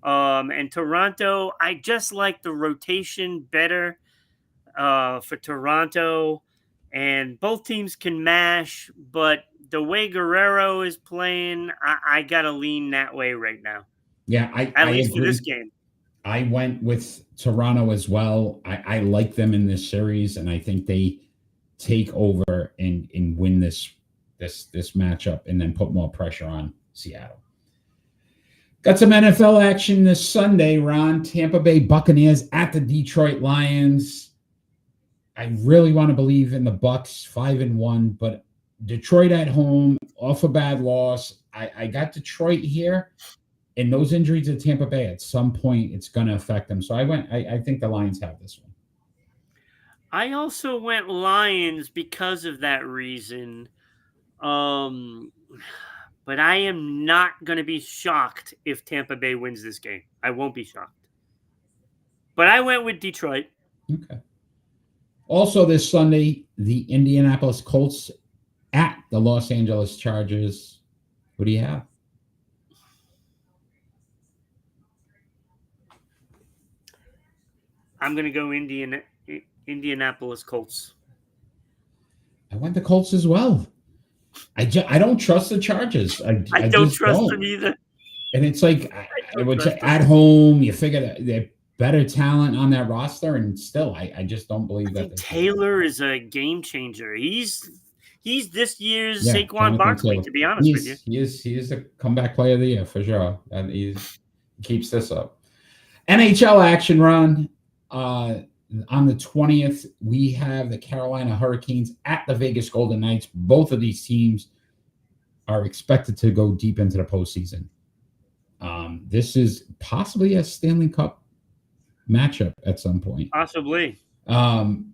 And Toronto, I just like the rotation better for Toronto. And both teams can mash, but the way Guerrero is playing, I got to lean that way right now. Yeah, at least in this game. I went with Toronto as well. I like them in this series, and I think they take over and win this matchup and then put more pressure on Seattle. Got some NFL action this Sunday, Ron. Tampa Bay Buccaneers at the Detroit Lions. I really want to believe in the Bucs, 5-1, but Detroit at home, off a bad loss. I got Detroit here, and those injuries at Tampa Bay, at some point, it's going to affect them. So I think the Lions have this one. I also went Lions because of that reason. But I am not going to be shocked if Tampa Bay wins this game. I won't be shocked. But I went with Detroit. Okay. Also this Sunday, the Indianapolis Colts at the Los Angeles Chargers. Who do you have? I'm going to go Indianapolis Colts. I went the Colts as well. I don't trust the Chargers. I don't just trust don't. them either. And it's like I would say trust them. at home, you figure that they're better talent on that roster, and still, I just don't believe I that. think Taylor is a game changer. He's this year's Saquon Jonathan Barkley, Taylor. to be honest with you. He is a comeback player of the year for sure, and he keeps this up. NHL action run. On the 20th, we have the Carolina Hurricanes at the Vegas Golden Knights. Both of these teams are expected to go deep into the postseason. This is possibly a Stanley Cup matchup at some point. Possibly. And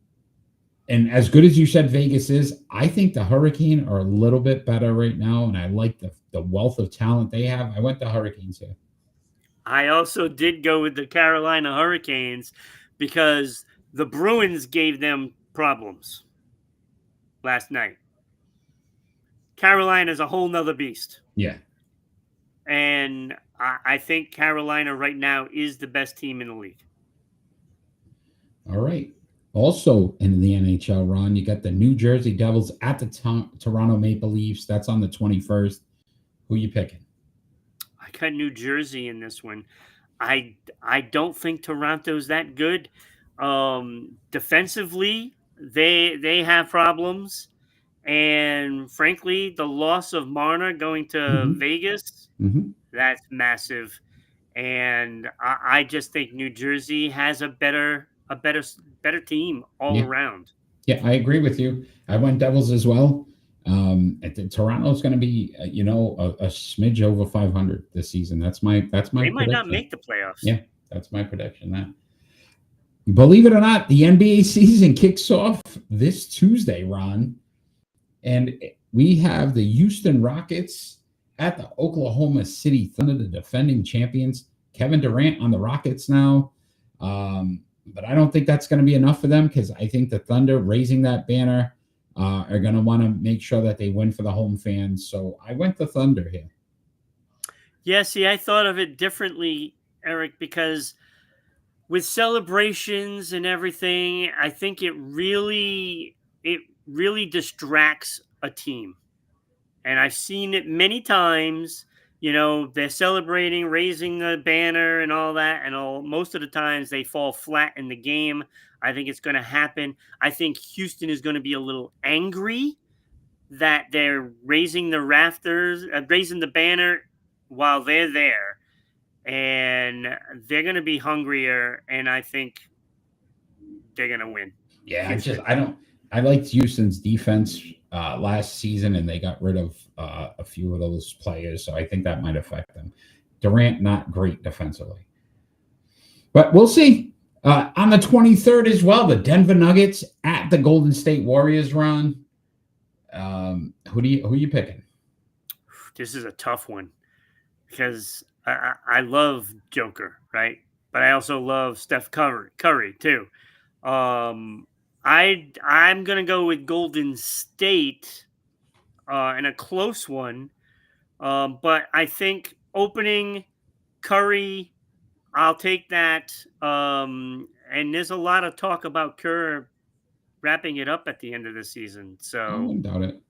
as good as you said Vegas is, I think the Hurricane are a little bit better right now, and I like the wealth of talent they have. I went the Hurricanes here. I also did go with the Carolina Hurricanes because the Bruins gave them problems last night. Carolina's a whole nother beast. Yeah. And I think Carolina right now is the best team in the league. All right. Also in the NHL, Ron, you got the New Jersey Devils at the Toronto Maple Leafs. That's on the 21st. Who you picking? I got New Jersey in this one. I don't think Toronto's that good. Defensively, they have problems. And frankly, the loss of Marner going to Vegas, that's massive. And I just think New Jersey has a better team all around. Yeah, I agree with you. I went Devils as well. Toronto's going to be, a smidge over 500 this season. That's my. They might prediction. not make the playoffs. Yeah, that's my prediction. That. Believe it or not, the NBA season kicks off this Tuesday, Ron, and we have the Houston Rockets at the Oklahoma City Thunder, the defending champions. Kevin Durant on the Rockets now. But I don't think that's going to be enough for them because I think the Thunder raising that banner are going to want to make sure that they win for the home fans. So I went the Thunder here. Yeah, see, I thought of it differently, Eric, because with celebrations and everything, I think it really distracts a team. And I've seen it many times. They're celebrating, raising the banner and all that. And most of the times they fall flat in the game. I think it's going to happen. I think Houston is going to be a little angry that they're raising the rafters, raising the banner while they're there. And they're going to be hungrier. And I think they're going to win. Yeah, I liked Houston's defense last season, and they got rid of a few of those players, so I think that might affect them. Durant, not great defensively. But we'll see. On the 23rd as well, the Denver Nuggets at the Golden State Warriors, Ron. Who are you picking? This is a tough one because I love Joker, right? But I also love Steph Curry too. I'm gonna go with Golden State in a close one, but I think opening Curry, I'll take that. And there's a lot of talk about Kerr wrapping it up at the end of the season. So I wouldn't doubt it.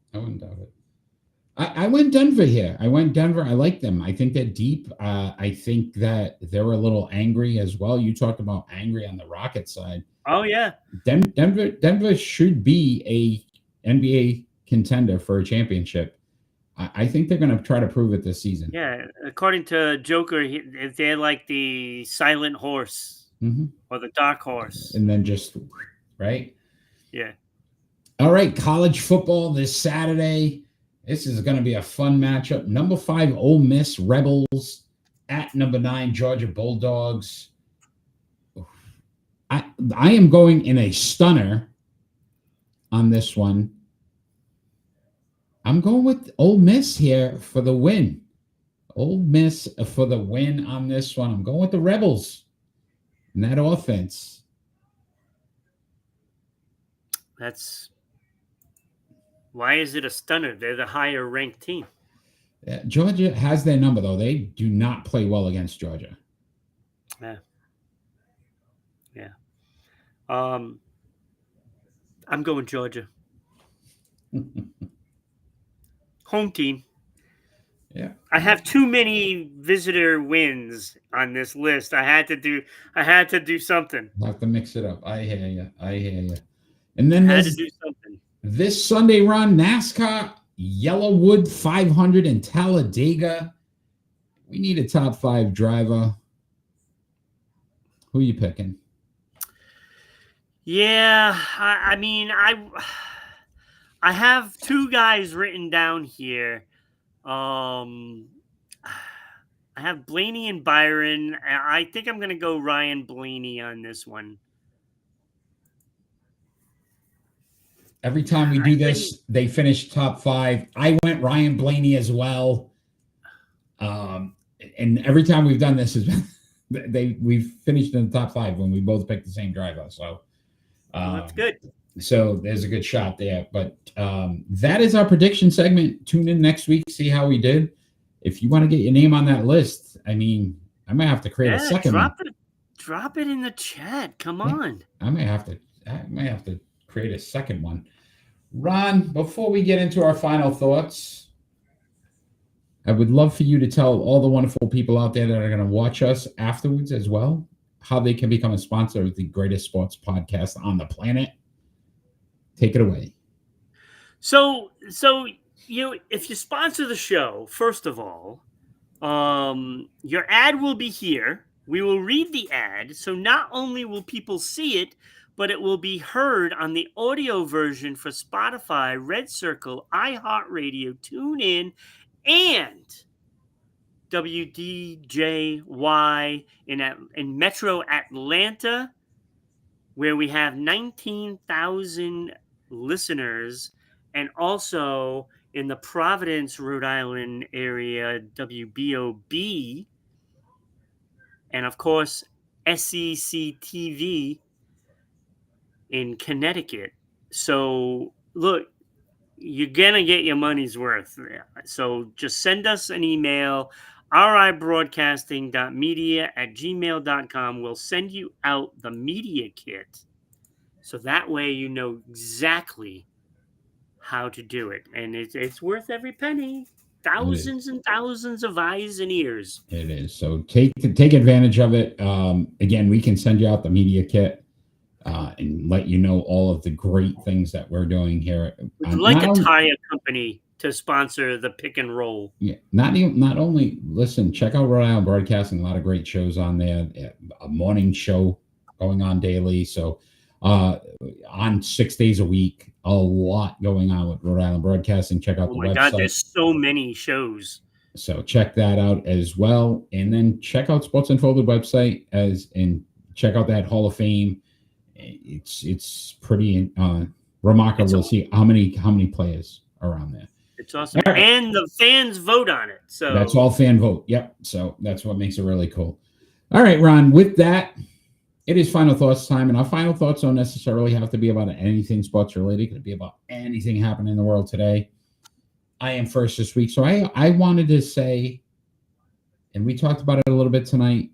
I went Denver here. I like them. I think they're deep. I think that they're a little angry as well. You talked about angry on the Rocket side. Oh yeah, Denver should be a NBA contender for a championship. I think they're going to try to prove it this season. Yeah, according to Joker, they're like the silent horse or the dark horse, and then just right. Yeah. All right, college football this Saturday. This is going to be a fun matchup. Number 5 Ole Miss Rebels at number 9 Georgia Bulldogs. I am going in a stunner on this one. I'm going with Ole Miss here for the win. Ole Miss for the win on this one. I'm going with the Rebels in that offense. Why is it a stunner? They're the higher ranked team. Georgia has their number, though. They do not play well against Georgia. Yeah. I'm going Georgia. Home team. Yeah. I have too many visitor wins on this list. I had to do something. Have to mix it up. I hear you. And then I had to do something. This Sunday run, NASCAR Yellowwood 500 in Talladega. We need a top 5 driver. Who are you picking? Yeah, I mean, I have 2 guys written down here. I have Blaney and Byron. I think I'm going to go Ryan Blaney on this one. Every time we do this, they finish top 5. I went Ryan Blaney as well. And every time we've done this, we've finished in the top 5 when we both picked the same driver. So that's good. So there's a good shot there. But that is our prediction segment. Tune in next week, see how we did. If you want to get your name on that list, I mean, I might have to create a second one. Drop it in the chat. Come on. I might have to create a second one. Ron, before we get into our final thoughts, I would love for you to tell all the wonderful people out there that are going to watch us afterwards as well how they can become a sponsor of the greatest sports podcast on the planet. Take it away. So if you sponsor the show, first of all, your ad will be here. We will read the ad. So not only will people see it, but it will be heard on the audio version for Spotify, Red Circle, iHeartRadio, TuneIn, and WDJY in Metro Atlanta, where we have 19,000 listeners, and also in the Providence, Rhode Island area, WBOB, and of course, SEC TV in Connecticut. So look, you're going to get your money's worth. So just send us an email, RIBroadcasting.media@gmail.com. We'll send you out the media kit. So that way you know exactly how to do it. And it's worth every penny. Thousands and thousands of eyes and ears. It is. So take advantage of it. Again, we can send you out the media kit and let you know all of the great things that we're doing here. Would you like a tire company to sponsor the pick and roll? Yeah. Not only listen, check out Rhode Island Broadcasting. A lot of great shows on there. A morning show going on daily. So on 6 days a week, a lot going on with Rhode Island Broadcasting. Check out the website. Oh my God, there's so many shows. So check that out as well. And then check out Sports Unfolded website and check out that Hall of Fame. It's pretty remarkable to see how many players are on there. It's awesome. Right. And the fans vote on it. So that's all fan vote. Yep. So that's what makes it really cool. All right, Ron, with that, it is final thoughts time. And our final thoughts don't necessarily have to be about anything sports related. It could be about anything happening in the world today. I am first this week. So I wanted to say, and we talked about it a little bit tonight,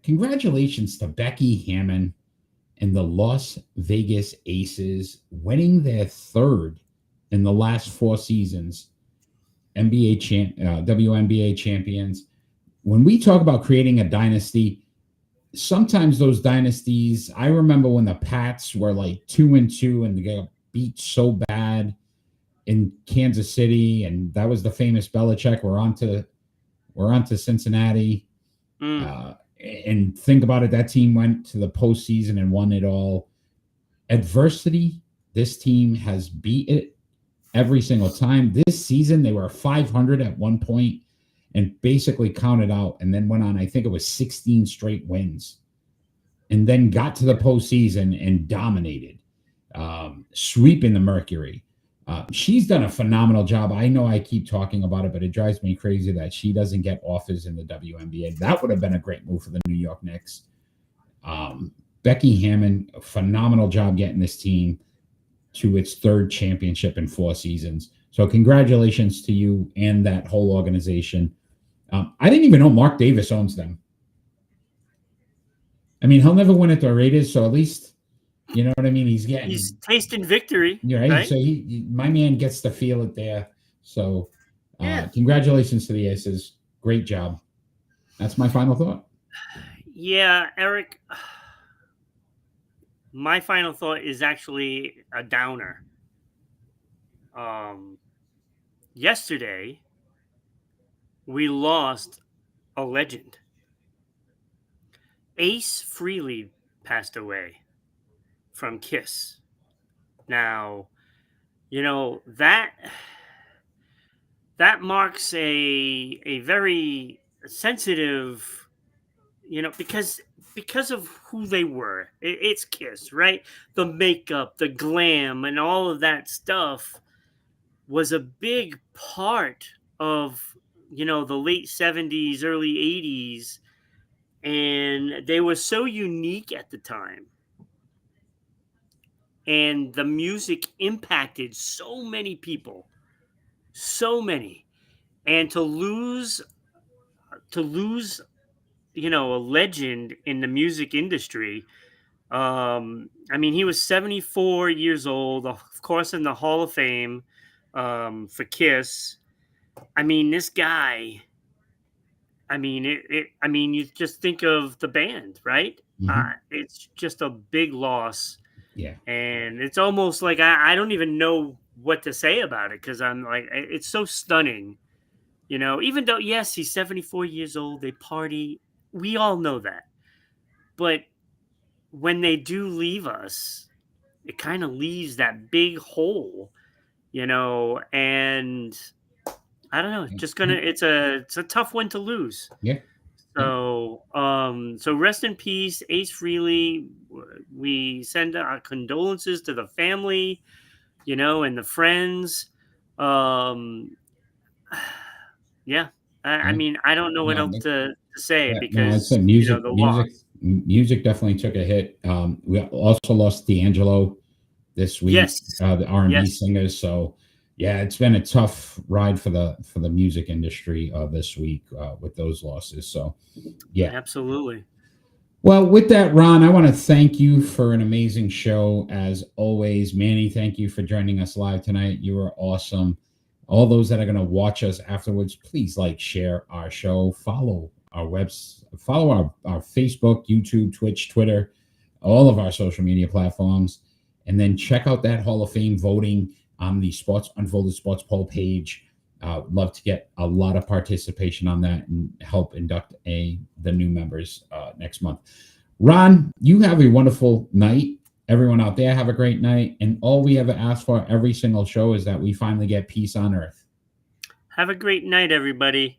congratulations to Becky Hammon and the Las Vegas Aces winning their 3rd in the last 4 seasons, WNBA champions. When we talk about creating a dynasty, sometimes those dynasties, I remember when the Pats were like 2-2 and they got beat so bad in Kansas City, and that was the famous Belichick. We're on to Cincinnati. And think about it, that team went to the postseason and won it all. Adversity, this team has beat it every single time. This season, they were 500 at one point and basically counted out and then went on, I think it was 16 straight wins, and then got to the postseason and dominated, sweeping the Mercury. She's done a phenomenal job. I know I keep talking about it, but it drives me crazy that she doesn't get offers in the WNBA. That would have been a great move for the New York Knicks. Becky Hammon, a phenomenal job getting this team to its 3rd championship in 4 seasons. So congratulations to you and that whole organization. I didn't even know Mark Davis owns them. I mean, he'll never win at the Raiders, so at least, you know what I mean? He's tasting victory. Right? Right? So my man gets to feel it there. So Yeah. congratulations to the Aces. Great job. That's my final thought. Yeah, Eric, my final thought is actually a downer. Yesterday, we lost a legend. Ace Frehley passed away from Kiss. Now, you know, that marks a very sensitive, you know, because of who they were. It's Kiss, right? The makeup, the glam, and all of that stuff was a big part of, you know, the late 70s, early 80s, and they were so unique at the time. And the music impacted so many people, so many. And to lose, you know, a legend in the music industry. I mean, he was 74 years old, of course, in the Hall of Fame for Kiss. I mean, this guy. I mean, I mean, you just think of the band, right? It's just a big loss. Yeah. And it's almost like I don't even know what to say about it, because I'm like, it's so stunning. You know, even though, yes, he's 74 years old, they party. We all know that. But when they do leave us, it kind of leaves that big hole, you know, and I don't know, it's a tough one to lose. Yeah. So, so rest in peace, Ace Frehley. We send our condolences to the family, you know, and the friends. Yeah. I mean, I don't know what else to say, because music, you know, the loss. music definitely took a hit. We also lost D'Angelo this week. Yes. The R&B Yes. singers. So yeah, it's been a tough ride for the music industry this week with those losses. So yeah, Absolutely. Well, with that, Ron, I want to thank you for an amazing show as always. Manny, thank you for joining us live tonight. You were awesome. All those that are going to watch us afterwards, please like, share our show, follow our follow our Facebook, YouTube, Twitch, Twitter, all of our social media platforms, and then check out that Hall of Fame voting on the Sports Unfolded Sports poll page. Love to get a lot of participation on that and help induct the new members next month. Ron, you have a wonderful night. Everyone out there, have a great night. And all we ever ask for every single show is that we finally get peace on earth. Have a great night, everybody.